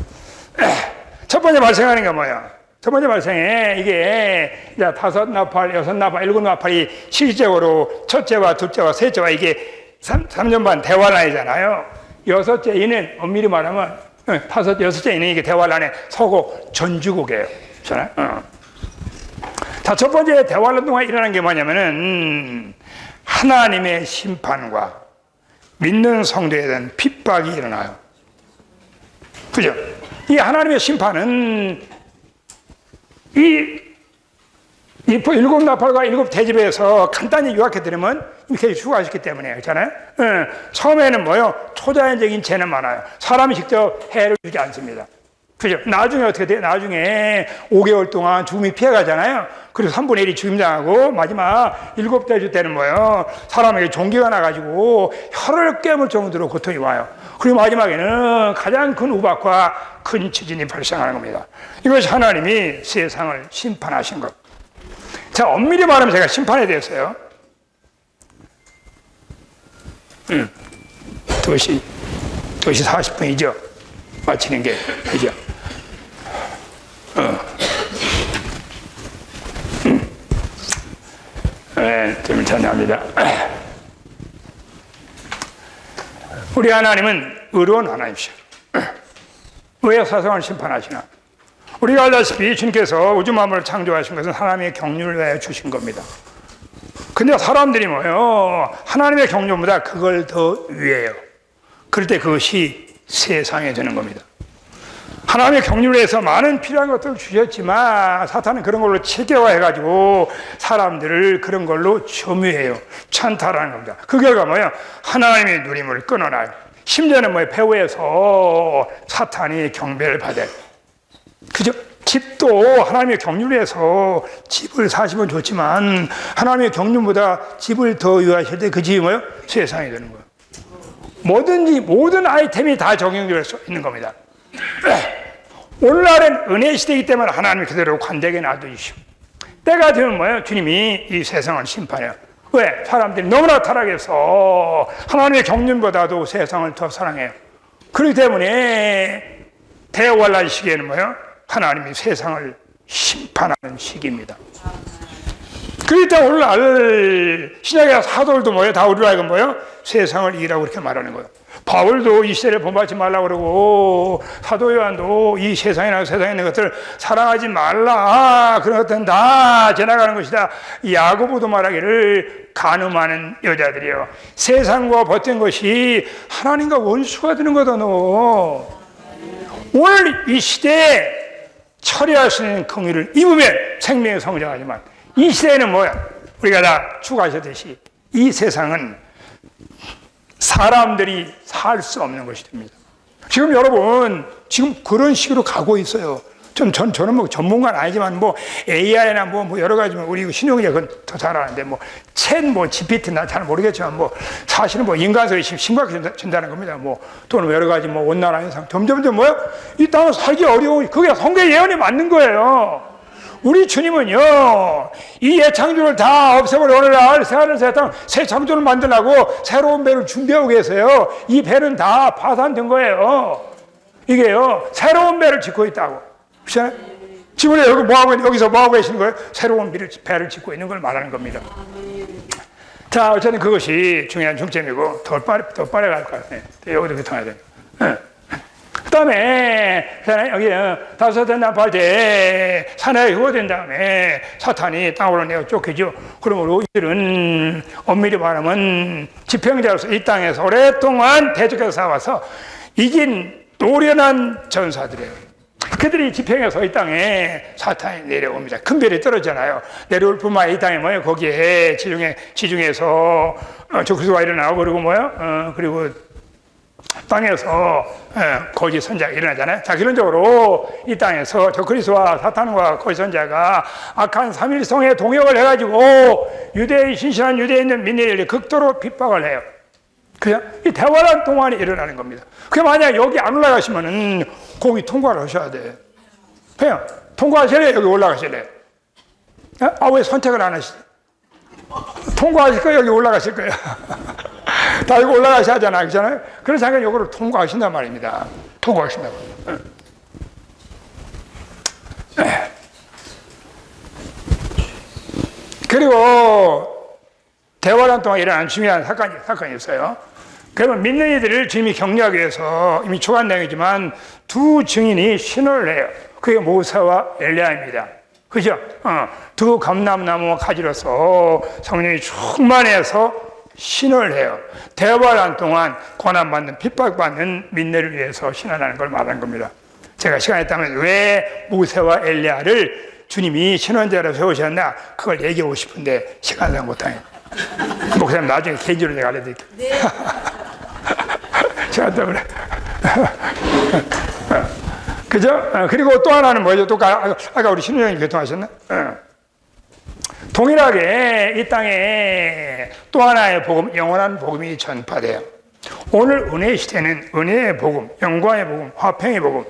첫 번째 발생하는 게 뭐야? 첫 번째 발생에 이게 이제 5나팔, 6나팔, 7나팔이 실제로 첫째와 둘째와 셋째와 이게 3년 반 대환란이잖아요. 여섯째 이는 엄밀히 말하면 여섯째 이는 이게 대환란의 서곡 전주곡이에요. 그렇잖아요. 자, 첫 번째 대환란 동안 일어나는 게 뭐냐면은 하나님의 심판과 믿는 성도에 대한 핍박이 일어나요. 그죠? 이 하나님의 심판은 이 일곱 나팔과 일곱 대집에서 간단히 요약해드리면 이렇게 추가하셨기 때문에 그렇잖아요. 처음에는 뭐요? 초자연적인 죄는 많아요. 사람이 직접 해를 주지 않습니다. 그죠? 나중에 어떻게 돼요? 나중에 5개월 동안 죽음이 피해가잖아요. 그리고 3분의 1이 죽임당하고 마지막 일곱 대주 때는 뭐예요? 사람에게 종기가 나가지고 혀를 깨물 정도로 고통이 와요. 그리고 마지막에는 가장 큰 우박과 큰 지진이 발생하는 겁니다. 이것이 하나님이 세상을 심판하신 것. 자, 엄밀히 말하면 제가 심판에 대해서요. 2시 40분이죠. 마치는 게, 그죠? 좀 찬양합니다. 우리 하나님은 의로운 하나님이시오. 왜 세상을 심판하시나? 우리가 알다시피 주님께서 우주 만물을 창조하신 것은 하나님의 경륜을 위하여 주신 겁니다. 근데 사람들이 뭐예요? 하나님의 경륜보다 그걸 더 위해요. 그럴 때 그것이 세상에 되는 겁니다. 하나님의 경륜을 위해서 많은 필요한 것들을 주셨지만 사탄은 그런 걸로 체계화해가지고 사람들을 그런 걸로 점유해요. 찬탈하는 겁니다. 그 결과 뭐예요? 하나님의 누림을 끊어놔요. 심지어는 뭐예요? 배후에서 사탄이 경배를 받아요. 그죠? 집도 하나님의 경륜을 위해서 집을 사시면 좋지만 하나님의 경륜보다 집을 더 유하실 때 그 집이 뭐예요? 세상이 되는 거예요. 뭐든지 모든 아이템이 다 적용될 수 있는 겁니다. 오늘날은 은혜 시대이기 때문에 하나님이 그대로 관대하게 놔두시고 때가 되면 뭐예요? 주님이 이 세상을 심판해요. 왜? 사람들이 너무나 타락해서 하나님의 경륜보다도 세상을 더 사랑해요. 그렇기 때문에 대환란 시기에는 뭐예요? 하나님이 세상을 심판하는 시기입니다. 그렇기 때문에 오늘날 신약의 사도들도 뭐예요? 다 우리로 하여금 뭐예요? 세상을 이기라고 이렇게 말하는 거예요. 바울도 이 시대를 본받지 말라고 그러고 사도 요한도 이 세상에 있는 것들을 사랑하지 말라. 그런 것들은 다 지나가는 것이다. 야고보도 말하기를 간음하는 여자들이요. 세상과 벗된 것이 하나님과 원수가 되는 거다. 너 오늘 이 시대에 처리할 수 있는 긍휼을 입으면 생명이 성장하지만 이 시대에는 뭐야? 우리가 다 추가하셨듯이 이 세상은 사람들이 살 수 없는 것이 됩니다. 지금 여러분, 지금 그런 식으로 가고 있어요. 저는 뭐 전문가는 아니지만 뭐 AI나 뭐 여러 가지 우리 신용이가 그건 더 잘 아는데 GPT 나 잘 모르겠지만 사실은 인간성이 심각해진다는 겁니다. 또는 여러 가지 온난화 현상. 점점점 뭐요? 이 땅은 살기 어려워. 그게 성경 예언이 맞는 거예요. 우리 주님은요, 이 예창조를 다 없애버려 오늘날 새 창조를 만들라고 새로운 배를 준비하고 계세요. 이 배는 다 파산된 거예요. 이게요, 새로운 배를 짓고 있다고. 그렇잖아요? 지금 여기서 뭐하고 계시는 거예요? 새로운 배를 짓고 있는 걸 말하는 겁니다. 자, 어쨌든 그것이 중요한 중점이고, 더 빨리 갈 거야. 여기도 교통해야 돼. 그 다음에, 여기 다섯째 나팔 때 산에 휴거된 다음에 사탄이 땅으로 내어 쫓기죠. 그러므로 이들은 엄밀히 말하면 지평자로서 이 땅에서 오랫동안 대적해서 살아와서 이긴 노련한 전사들이에요. 그들이 지평에서 이 땅에 사탄이 내려옵니다. 큰 별이 떨어지잖아요. 내려올 뿐만 아니라 이 땅에 뭐예요? 거기에 지중해에서 적수가 일어나고 그리고 뭐예요? 그리고 땅에서 거짓 선자가 일어나잖아요. 자, 결론적으로 이 땅에서 저 그리스도와 사탄과 거짓 선자가 악한 삼일성에 동역을 해가지고 유대의 신실한 유대인들 민의를 극도로 핍박을 해요. 그냥 이 대화란 동안에 일어나는 겁니다. 그 만약 여기 안 올라가시면은 거기 통과를 하셔야 돼. 그냥 통과하실래요? 여기 올라가실래요? 왜 선택을 안 하시죠? 통과하실 거예요? 여기 올라가실 거예요? 다 여기 올라가셔야 하잖아요. 그렇잖아요? 그래서 잠깐 요거를 통과하신단 말입니다. 통과하신다고. 그리고 대화란 동안 일어난 중요한 사건이 있어요. 그러면 믿는 이들을 주님이 격려하기 위해서 이미 초간 내용이지만 두 증인이 신호를 해요. 그게 모세와 엘리야입니다. 그죠? 두 감람나무 가지로서 성령이 충만해서 신호를 해요. 대화란 동안 고난받는 핍박받는 민내를 위해서 신호라는 걸 말하는 겁니다. 제가 시간이 있다면 왜 모세와 엘리야를 주님이 신원자로 세우셨나 그걸 얘기하고 싶은데 시간상 못하네. 목사님 나중에 개인적으로 내가 알려드릴게요. 네. 시간 때문에. 그죠? 그리고 또 하나는 뭐죠? 또 아까 우리 신우형님 교통하셨나? 동일하게 이 땅에 또 하나의 복음, 영원한 복음이 전파돼요. 오늘 은혜의 시대는 은혜의 복음, 영광의 복음, 화평의 복음,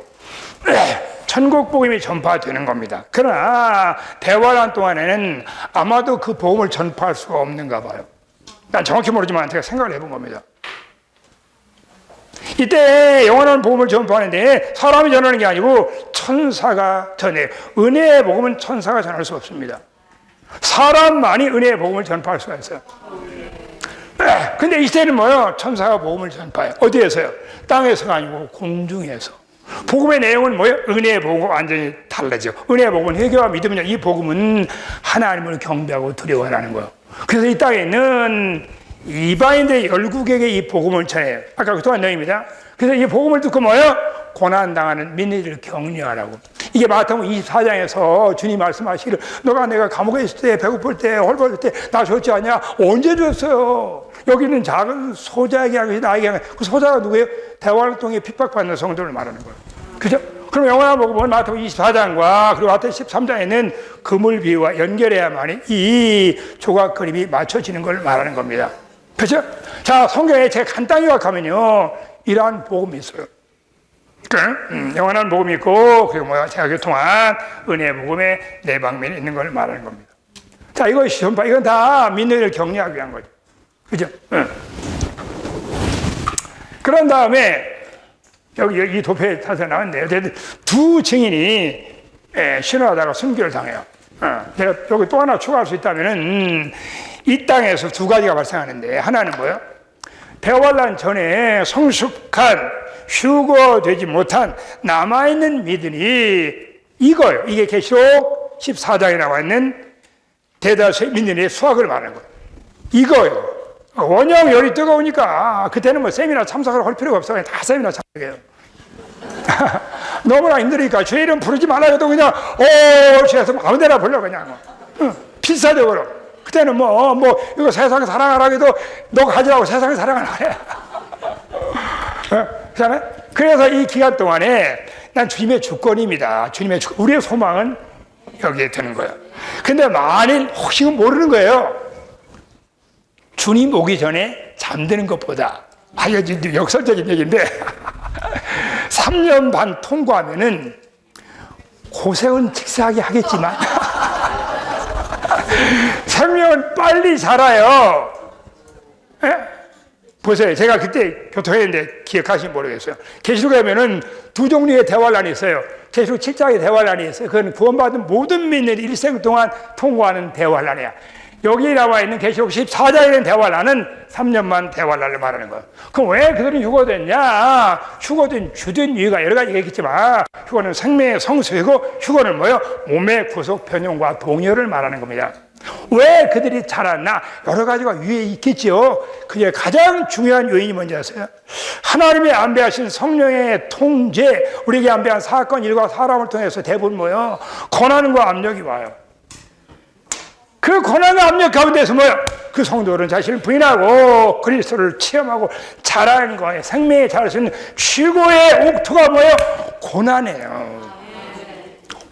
천국 복음이 전파되는 겁니다. 그러나 대화란 동안에는 아마도 그 복음을 전파할 수가 없는가 봐요. 난 정확히 모르지만 제가 생각을 해본 겁니다. 이때 영원한 복음을 전파하는데 사람이 전하는 게 아니고 천사가 전해요. 은혜의 복음은 천사가 전할 수 없습니다. 사람만이 은혜의 복음을 전파할 수가 있어요. 근데 이 시대는 뭐예요? 천사가 복음을 전파해요. 어디에서요? 땅에서가 아니고 공중에서. 복음의 내용은 뭐예요? 은혜의 복음과 완전히 달라져. 은혜의 복음은 회개와 믿음이냐. 이 복음은 하나님을 경배하고 두려워하라는 거예요. 그래서 이 땅에 있는 이방인들 열국에게 이 복음을 전해요. 아까 그 동안 내용입니다. 그래서 이 복음을 듣고 뭐예요? 고난당하는 민의를 격려하라고. 이게 마태복음 24장에서 주님 말씀하시기를 너가 내가 감옥에 있을 때 배고플 때 헐벗을 때 나 줬지 않냐? 언제 줬어요? 여기 있는 작은 소자에게 하고 나에게 하고 그 소자가 누구예요? 대화를 통해 핍박받는 성도를 말하는 거예요. 그죠? 그럼 영원한 복음은 마태복음 24장과 그리고 마태복음 13장에는 그물 비유와 연결해야만이 이 조각 그림이 맞춰지는 걸 말하는 겁니다. 그렇죠? 자, 성경에 제가 간단히 요약하면요 이러한 복음이 있어요. 영원한 복음이 있고 그리고 뭐야 제가 교통한 은혜의 복음에 네 방면이 있는 걸 말하는 겁니다. 자, 이것이 전파, 이건 다 민의를 격려하기 위한 거죠. 그죠? 그런 다음에 여기 이 도표에 타서 나왔는데요. 두 증인이 신호하다가 순교를 당해요. 제가 여기 또 하나 추가할 수 있다면은 이 땅에서 두 가지가 발생하는데 하나는 뭐예요? 대환란 전에 성숙한 휴거되지 못한 남아있는 믿음이 이거예요. 이게 계시록 14장에 나와 있는 대다수의 믿음의 수확을 말하는 거예요. 이거예요. 원형 열이 뜨거우니까 그때는 뭐 세미나 참석을 할 필요가 없어. 그냥 다 세미나 참석해요. 너무나 힘드니까 죄 이름 부르지 말라 해도 그냥 죄에서 아무데나 불러 그냥 필사적으로. 그때는 이거 세상 사랑하라 해도 너 가지라고 세상을 사랑을 안 해. 그렇잖아요? 그래서 이 기간 동안에 난 주님의 주권입니다. 주님의 주권. 우리의 소망은 여기에 드는 거예요. 근데 만일 혹시 모르는 거예요. 주님 오기 전에 잠드는 것보다 이거 역설적인 얘기인데 3년 반 통과하면은 고생은 직사하게 하겠지만 생명은 빨리 살아요. 에? 보세요. 제가 그때 교통했는데 기억하시면 모르겠어요. 계시록에 보면은 두 종류의 대환란이 있어요. 계시록 7장의 대환란이 있어요. 그건 구원받은 모든 민들이 일생 동안 통과하는 대환란이야. 여기 나와 있는 계시록 14장에 있는 대환란은 3년만 대환란을 말하는 거예요. 그럼 왜 그들은 휴거됐냐? 휴거된 주된 이유가 여러 가지가 있겠지만 휴거는 생명의 성수이고 휴거는 뭐예요? 몸의 구속 변형과 동요를 말하는 겁니다. 왜 그들이 자랐나? 여러 가지가 위에 있겠죠. 그게 가장 중요한 요인이 뭔지 아세요? 하나님의 안배하신 성령의 통제, 우리에게 안배한 사건, 일과 사람을 통해서 대부분 고난과 압력이 와요. 그 고난과 압력 가운데서 그 성도들은 자신을 부인하고 그리스도를 체험하고 자라는 거예요. 생명에 자랄 수 있는 최고의 옥토가 뭐예요? 고난이에요.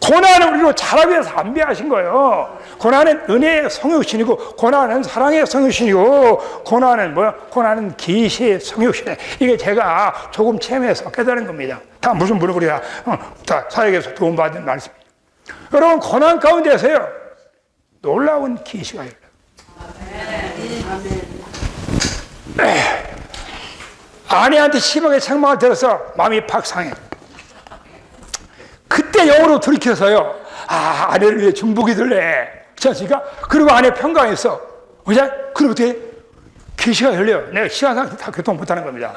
고난은 우리로 자라기 위해서 안배하신 거예요. 고난은 은혜의 성육신이고, 고난은 사랑의 성육신이고, 고난은 뭐야? 고난은 계시의 성육신이에요. 이게 제가 조금 체험해서 깨달은 겁니다. 다 무슨 분을 우리가 다 사역에서 도움받은 말씀입니다. 여러분, 고난 가운데서요 놀라운 계시가 열려요. 아내한테 심하게 책망을 들어서 마음이 팍 상해. 그때 영으로 돌이켜서요, 아, 아내를 위해 중보기 들래. 그렇지 않습니까? 그리고 아내 평강했어. 그죠? 그리고 어떻게 계시가 열려요. 내가 시간상 다 교통 못하는 겁니다.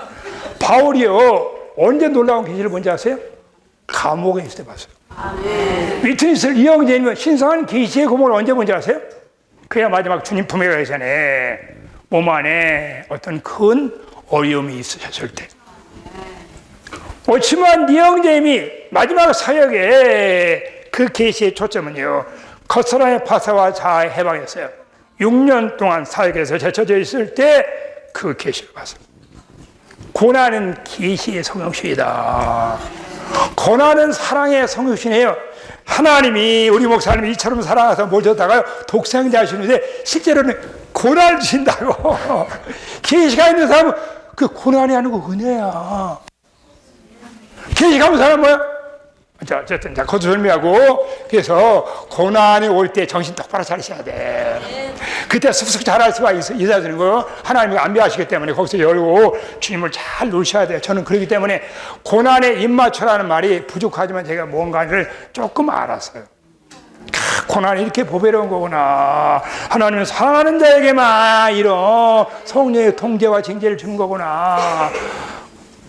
바울이요, 언제 놀라운 계시를 뭔지 아세요? 감옥에 있을 때 봤어요. 위트니스를 이영재님은 신성한 계시의 고목을 언제 뭔지 아세요? 그야 마지막 주님 품에 가기 전에 몸 안에 어떤 큰 어려움이 있으셨을 때. 그렇지만 이영재님이 마지막 사역에 그 계시의 초점은요, 겉사람의 파사와 자아의 해방이었어요. 6년 동안 사역에서 제쳐져 있을 때 그 계시를 봤어요. 고난은 계시의 성육신이다. 고난은 사랑의 성육신이에요. 하나님이 우리 목사님이 이처럼 사랑해서 모셔다가 독생자 하시는데 실제로는 고난을 주신다고. 계시가 있는 사람은 그 고난이 아니고 은혜야. 계시가 없는 사람은 뭐야? 자, 어쨌든, 자, 거듭 설명하고, 그래서, 고난이 올 때 정신 똑바로 차리셔야 돼. 그때 쑥쑥 잘할 수가 있어야 거예요. 하나님이 안배하시기 때문에 거기서 열고 주님을 잘 놓으셔야 돼요. 저는 그렇기 때문에 고난에 입맞춰라는 말이 부족하지만 제가 뭔가를 조금 알았어요. 고난이 이렇게 보배로운 거구나. 하나님은 사랑하는 자에게만 이런 성령의 통제와 징계를 주는 거구나.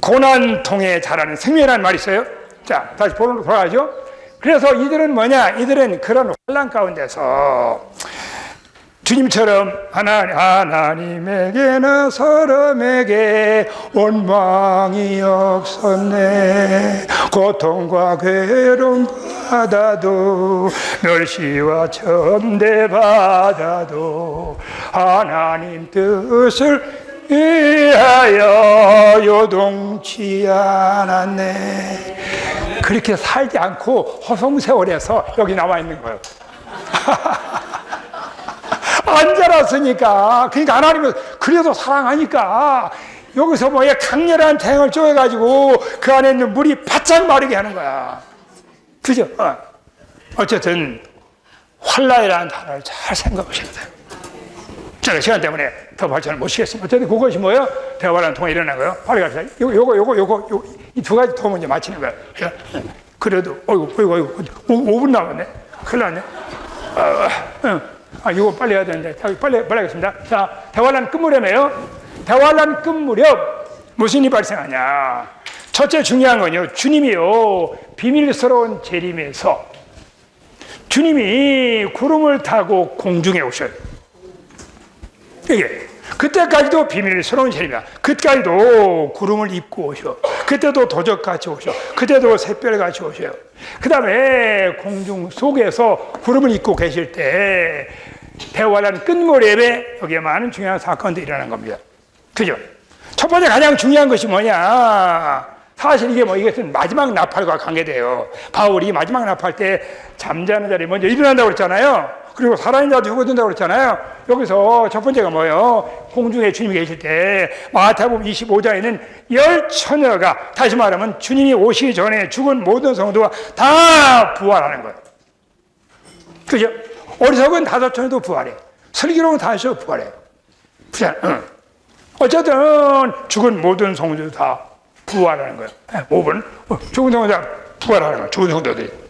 고난 통해 자라는 생명이라는 말이 있어요. 자, 다시 본론으로 돌아가죠. 그래서 이들은 뭐냐? 이들은 그런 환난 가운데서 주님처럼 하나님에게는 사람에게 원망이 없었네. 고통과 괴로움 받아도 멸시와 천대받아도 하나님 뜻을 위하여 요동치 않았네. 그렇게 살지 않고 허송세월에서 여기 나와 있는 거예요. 안 자랐으니까. 그러니까 하나님은 그래도 사랑하니까 여기서 뭐야, 강렬한 태양을 쪼여가지고 그 안에 있는 물이 바짝 마르게 하는 거야. 그죠? 어쨌든 환란이라는 단어를 잘 생각하셔야 돼요. 제가 시간 때문에 더 발전을 못 시겠습니다. 어쨌든 그것이 뭐예요? 대화라는 통에 일어난 거예요. 빨리 갑시다. 요거 이 두 가지 더 먼저 맞히는 거예요. 그래도 어이구 5분 남았네. 큰일 났네. 이거 빨리 해야 되는데 빨리 하겠습니다. 자, 대환란 끝무렵이에요. 대환란 끝무렵 무슨 일이 발생하냐? 첫째 중요한 건요, 주님이요 비밀스러운 재림에서 주님이 구름을 타고 공중에 오셔요. 이게 그때까지도 비밀스러운 재림이야. 그때까지도 구름을 입고 오셔. 그때도 도적같이 오셔. 그때도 샛별같이 오셔요. 그 다음에 공중 속에서 구름을 입고 계실 때 대환란 끝무렵에 여기에 많은 중요한 사건들이 일어난 겁니다. 그죠? 첫 번째 가장 중요한 것이 뭐냐? 사실 이것은 마지막 나팔과 관계돼요. 바울이 마지막 나팔 때 잠자는 자리 먼저 일어난다고 그랬잖아요. 그리고 살아있는 자도 휴거된다고 그랬잖아요. 여기서 첫 번째가 뭐예요? 공중에 주님이 계실 때 마태복음 25장에는 10처녀가, 다시 말하면 주님이 오시기 전에 죽은 모든 성도가 다 부활하는 거예요. 그죠? 어리석은 5처녀도 부활해. 슬기로운 5처녀도 부활해요. 어쨌든 죽은 모든 성도도 다 부활하는 거예요. 5분 죽은 성도들 다 부활하는 거예요. 죽은 성도들이.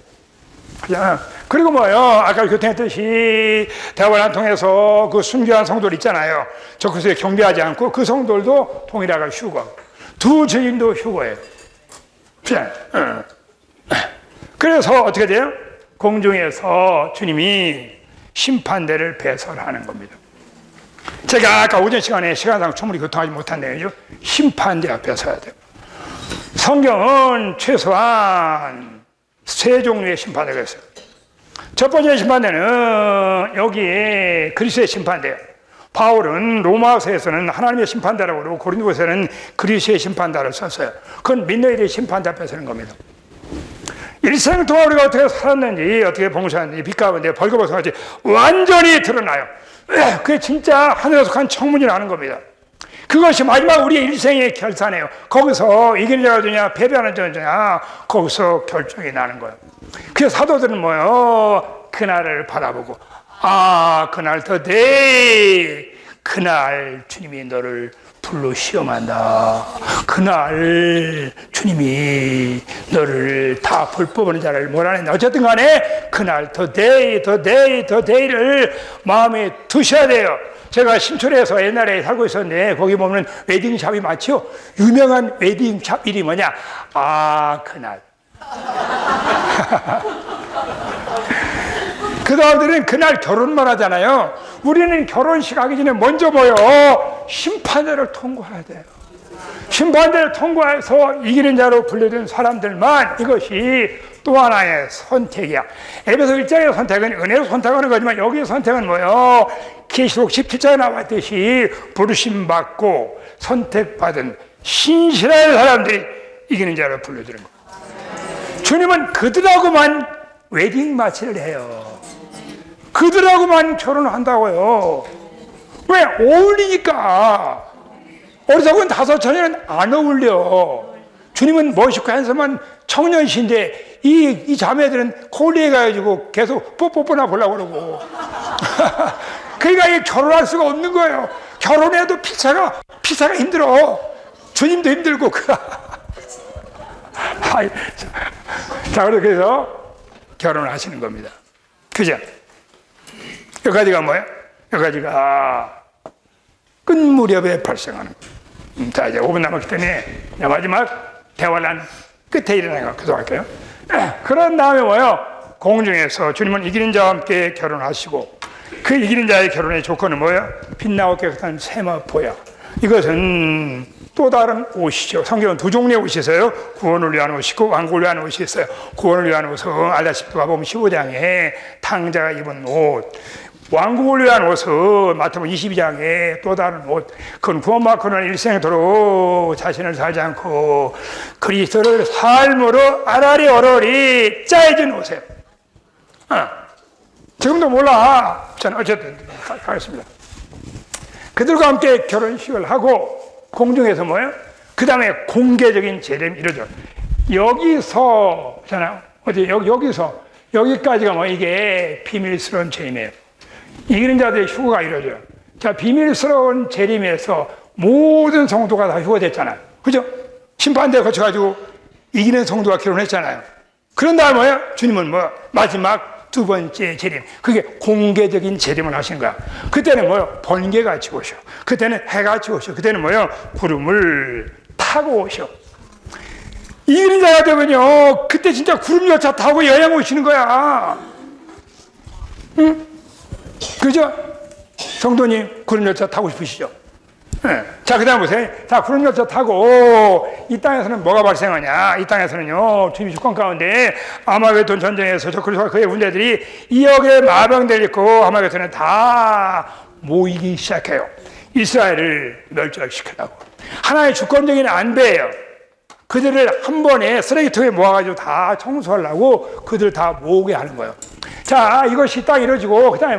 그리고 뭐예요? 아까 교통했듯이 대화를 통해서 그 순교한 성도들 있잖아요. 적그리스도에 경배하지 않고 그 성도들도 동일하게 휴거. 두 증인도 휴거예요. 그래서 어떻게 돼요? 공중에서 주님이 심판대를 배설하는 겁니다. 제가 아까 오전 시간에 시간상 충분히 교통하지 못한 내용이죠. 심판대 앞에 서야 돼요. 성경은 최소한 3종류의 심판대가 있어요. 첫 번째 심판대는 여기에 그리스도의 심판대예요. 바울은 로마서에서는 하나님의 심판다라고 그러고 고린도서에는 그리스도의 심판다를 썼어요. 그건 믿는 이의 심판다 뺏는 겁니다. 일생 동안 우리가 어떻게 살았는지, 어떻게 봉사했는지, 빛 가운데 벌거벗어같이 완전히 드러나요. 그게 진짜 하늘에 속한 청문이 나는 겁니다. 그것이 마지막 우리의 일생의 결산이에요. 거기서 이기는 자가 되냐, 패배하는 자가 되냐, 거기서 결정이 나는 거예요. 그래서 사도들은 뭐예요? 그날을 바라보고, 그날 더 데이, 그날 주님이 너를 불로 시험한다. 그날 주님이 너를 다 불법하는 자를 몰아낸다. 어쨌든 간에 그날 더 데이를 마음에 두셔야 돼요. 제가 신촌에서 옛날에 살고 있었는데 거기 보면 웨딩샵이 많죠. 유명한 웨딩샵 이름이 뭐냐? 그날. 그 사람들은 그날 결혼만 하잖아요. 우리는 결혼식 하기 전에 먼저 심판대를 통과해야 돼요. 심판대를 통과해서 이기는 자로 분류된 사람들만 이것이 또 하나의 선택이야. 에베소 1장의 선택은 은혜로 선택하는 거지만 여기의 선택은 계시록 17장에 나왔듯이 부르심 받고 선택받은 신실한 사람들이 이기는 자로 분류되는 거예요. 주님은 그들하고만 웨딩 마치를 해요. 그들하고만 결혼한다고요. 왜? 어울리니까. 어리석은 5처녀는 안 어울려. 주님은 멋있고 한섬한 청년이신데 이 자매들은 콜리에 가가지고 계속 뽀뽀뽀나 보려고 그러고. 그러니까 이 결혼할 수가 없는 거예요. 결혼해도 피차가 힘들어. 주님도 힘들고. 자, 그래서 결혼을 하시는 겁니다. 그죠? 여기까지가 뭐예요? 여기까지가 끝 무렵에 발생하는 거예요. 자, 이제 5분 남았기 때문에 마지막 대화란 끝에 일어나는 거 계속할게요. 그런 다음에 공중에서 주님은 이기는 자와 함께 결혼하시고 그 이기는 자의 결혼의 조건은 뭐예요? 빛나고 깨끗한 세마포야. 이것은 또 다른 옷이죠. 성경은 두 종류의 옷이 있어요. 구원을 위한 옷이고 왕국을 위한 옷이 있어요. 구원을 위한 옷은 알다시피 가보면 15장에 탕자가 입은 옷, 왕국을 위한 옷은 마태복음 22장에 또 다른 옷, 그건 구원받고는 일생도록 자신을 살지 않고 그리스도를 삶으로 아라리 어러리 짜여진 옷이에요. 지금도 몰라. 저는 어쨌든 가겠습니다. 그들과 함께 결혼식을 하고 공중에서 그 다음에 공개적인 재림이 이루어져. 여기서 여기까지가 이게 비밀스러운 재림이에요. 이기는 자들의 휴거가 이루어져요. 자, 비밀스러운 재림에서 모든 성도가 다 휴거됐잖아요. 그죠? 심판대에 거쳐가지고 이기는 성도가 결혼했잖아요. 그런 다음에 주님은 마지막 두 번째 재림. 그게 공개적인 재림을 하신 거야. 그때는 번개같이 오셔. 그때는 해같이 오셔. 그때는 구름을 타고 오셔. 이기는 자가 되면요, 그때 진짜 구름 열차 타고 여행 오시는 거야. 응? 그죠? 성도님, 구름 열차 타고 싶으시죠? 네. 자, 그 다음 보세요. 자, 구름 열차 타고 이 땅에서는 뭐가 발생하냐? 이 땅에서는요, 주님의 주권 가운데 아마겟돈 전쟁에서 저 그리스도와 그의 군대들이 2억의 마병대를 있고 아마겟돈에 다 모이기 시작해요. 이스라엘을 멸절시키려고. 하나의 주권적인 안배예요. 그들을 한 번에 쓰레기통에 모아가지고 다 청소하려고 그들 다 모으게 하는 거예요. 자, 이것이 딱 이루어지고, 그 다음에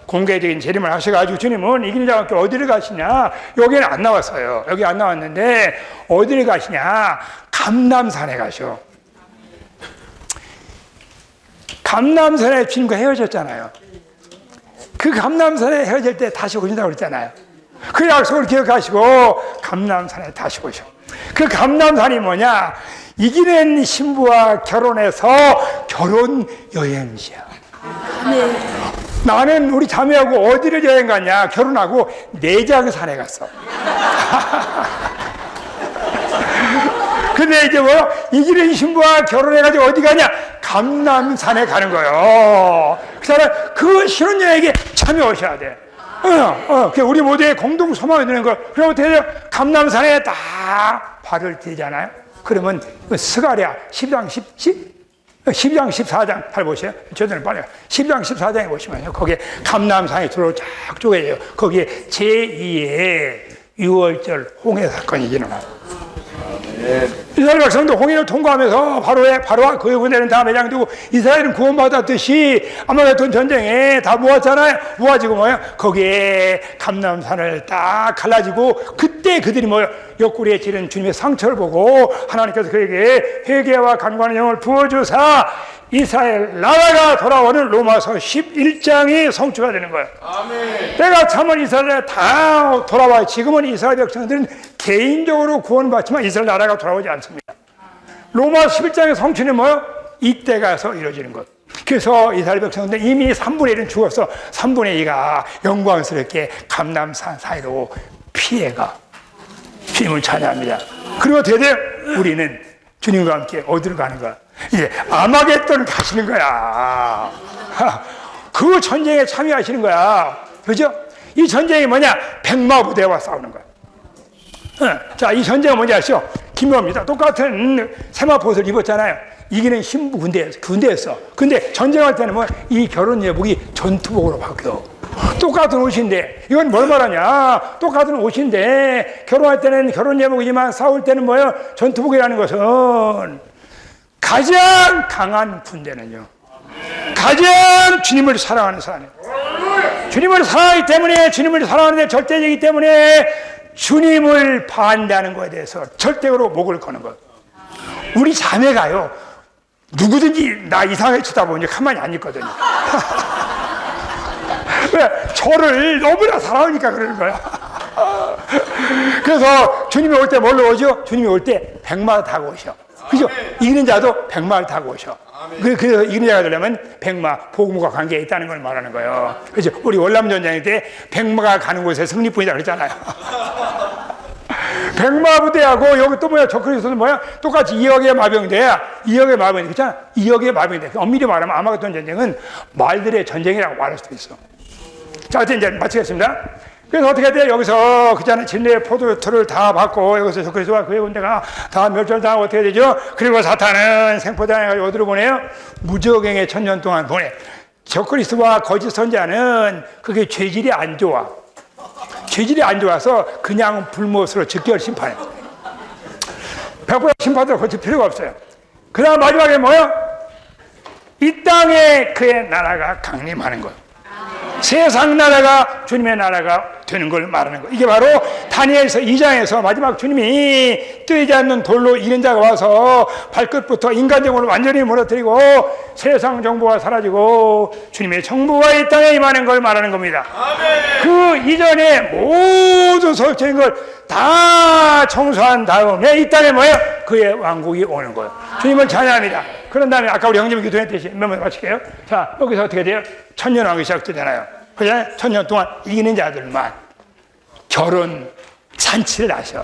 공개적인 재림을 하셔가지고 주님은 이기는 자와 함께 어디를 가시냐? 여기는 안 나왔어요. 여기 안 나왔는데, 어디를 가시냐? 감람산에 가셔. 감람산에 주님과 헤어졌잖아요. 그 감람산에 헤어질 때 다시 오신다고 그랬잖아요. 그 약속을 기억하시고, 감람산에 다시 오셔. 그 감람산이 뭐냐? 이기는 신부와 결혼해서 결혼 여행지야. 네. 나는 우리 자매하고 어디를 여행 갔냐? 결혼하고 내장산에 갔어. 근데 이제 이기는 신부와 결혼해가지고 어디 가냐? 감람산에 가는 거예요. 그 사람, 그 신혼여행에 참여하셔야 돼. 우리 모두의 공동 소망이 되는 거. 그럼 어떻게 해요? 감람산에 딱 발을 떼잖아요. 그러면 스가랴 10장 10? 12장 14장 잘 보세요. 저들은 빨리 12장 14장에 보시면요, 거기에 감람산이 들어 쫙 쪼개져요. 거기에 제2의 6월절 홍해 사건이 일어나요. 이스라엘 백성도 홍해를 통과하면서 바로와 그의 군대는 다 매장되고 이스라엘은 구원받았듯이 아말렉 전쟁에 다 모았잖아요. 모아지고 뭐예요? 거기에 감람산을 딱 갈라지고 그때 그들이 뭐예요? 옆구리에 찌른 주님의 상처를 보고 하나님께서 그에게 회개와 간구하는 영을 부어주사 이스라엘 나라가 돌아오는 로마서 11장이 성취가 되는 거예요. 아멘. 때가 차면 이스라엘에 다 돌아와요. 지금은 이스라엘 백성들은 개인적으로 구원받지만 이스라엘 나라가 돌아오지 않습니다. 로마 11장의 성취는 뭐예요? 이때 가서 이루어지는 것. 그래서 이스라엘 백성들은 이미 3분의 1은 죽었어. 3분의 2가 영광스럽게 감람산 사이로 피해가 주님을 찬양합니다. 그리고 어떻게 돼요? 우리는 주님과 함께 어디로 가는 거야? 이제 아마겟돈을 가시는 거야. 그 전쟁에 참여하시는 거야. 그죠? 이 전쟁이 뭐냐? 백마부대와 싸우는 거야. 자, 이 전쟁은 뭔지 아시죠? 기묘합니다. 똑같은 세마포옷을 입었잖아요. 이기는 신부 군대였어. 근데 전쟁할 때는 뭐 이 결혼 예복이 전투복으로 바뀌어. 똑같은 옷인데, 이건 뭘 말하냐? 똑같은 옷인데, 결혼할 때는 결혼 예복이지만 싸울 때는 뭐예요? 전투복이라는 것은 가장 강한 군대는요, 가장 주님을 사랑하는 사람이에요. 주님을 사랑하기 때문에, 주님을 사랑하는데 절대적이기 때문에 주님을 반대하는 것에 대해서 절대로 목을 거는 것. 우리 자매가요, 누구든지 나 이상하게 쳐다보면 가만히 안 있거든요. 왜? 저를 너무나 사랑하니까 그러는 거야. 그래서 주님이 올 때 뭘로 오죠? 주님이 올 때 백마를 타고 오셔. 그죠? 이기는 자도 백마를 타고 오셔. 그래서 이기는 자가 되려면 백마, 복음과 관계에 있다는 걸 말하는 거예요. 그죠? 우리 월남전쟁 때 백마가 가는 곳에 승리뿐이다 그랬잖아요. 백마부대하고 여기 또 뭐야? 적그리스도는 뭐야? 똑같이 2억의 마병대야. 2억의 마병대. 그렇잖아? 2억의 마병대. 엄밀히 말하면 아마겟돈 전쟁은 말들의 전쟁이라고 말할 수도 있어. 자, 이제 마치겠습니다. 그래서 어떻게 돼? 여기서 그자는 진리의 포도주를 다 받고 여기서 적그리스도와 그의 군대가 다 멸절당하고 어떻게 되죠? 그리고 사탄은 생포당해가지고 어디로 보내요? 무적행에 1000년 동안 보내. 적그리스도와 거짓 선자는 그게 죄질이 안 좋아. 죄질이 안 좋아서 그냥 불못으로 즉결 심판해. 100% 심판으로 거칠 필요가 없어요. 그 다음 마지막에 뭐예요? 이 땅에 그의 나라가 강림하는 거예요. 세상 나라가 주님의 나라가 되는 걸 말하는 거. 이게 바로 다니엘서 2장에서 마지막 주님이 뜨이지 않는 돌로 이는 자가 와서 발끝부터 인간정으로 완전히 무너뜨리고 세상 정부가 사라지고 주님의 정부가 이 땅에 임하는 걸 말하는 겁니다. 아멘. 그 이전에 모든 소극적인 걸 다 청소한 다음에 이 땅에 뭐예요? 그의 왕국이 오는 거예요. 주님을 찬양합니다. 그런 다음에 아까 우리 형님이 기도했듯이 몇 번 마칠게요. 자, 여기서 어떻게 돼요? 천년왕국이 시작되잖아요. 그냥 1000년 동안 이기는 자들만 결혼 잔치를 하셔.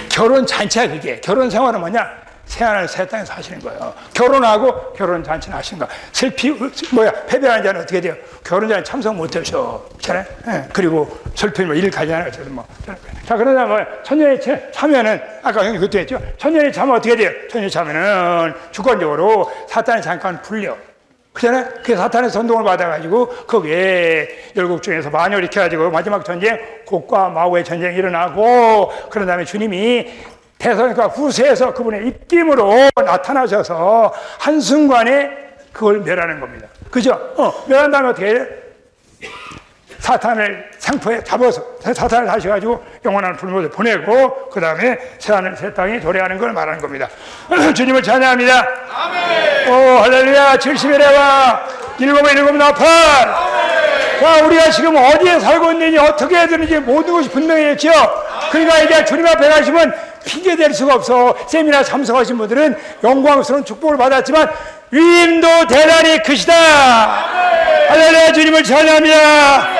결혼 잔치야 그게. 결혼 생활은 뭐냐? 새하늘 새 땅에서 하시는 거예요. 결혼하고 결혼 잔치는 하시는 거야. 패배하는 자는 어떻게 돼요? 결혼 잔치 참석 못 하셔. 그렇잖아요? 예. 그리고 슬프면 일 가잖아요. 자, 그러다 뭐 천년이 차면은 아까 형님 그것도 했죠. 천년이 차면 어떻게 돼요? 천년이 차면은 주관적으로 사탄이 잠깐 풀려. 그잖아요? 그 사탄의 선동을 받아가지고 거기에 열국 중에서 만열 일으켜가지고 마지막 전쟁, 곡과 마우의 전쟁이 일어나고 그런 다음에 주님이 대선과 후세에서 그분의 입김으로 나타나셔서 한순간에 그걸 멸하는 겁니다. 그죠? 멸한 다음에 어떻게 해요? 사탄을 상포에 잡아서 사탄을 하셔가지고 영원한 불못에 보내고 그 다음에 새하늘 새 땅이 도래하는 걸 말하는 겁니다. 주님을 찬양합니다. 아멘. 오 할렐루야. 70의 레와 일곱의 일곱 나팔. 자, 우리가 지금 어디에 살고 있는지 어떻게 해야 되는지 모든 것이 분명해졌죠. 그러니까 이제 주님 앞에 가시면 핑계 댈 수가 없어. 세미나 참석하신 분들은 영광스러운 축복을 받았지만 위임도 대단히 크시다. 할렐루야. 주님을 찬양합니다.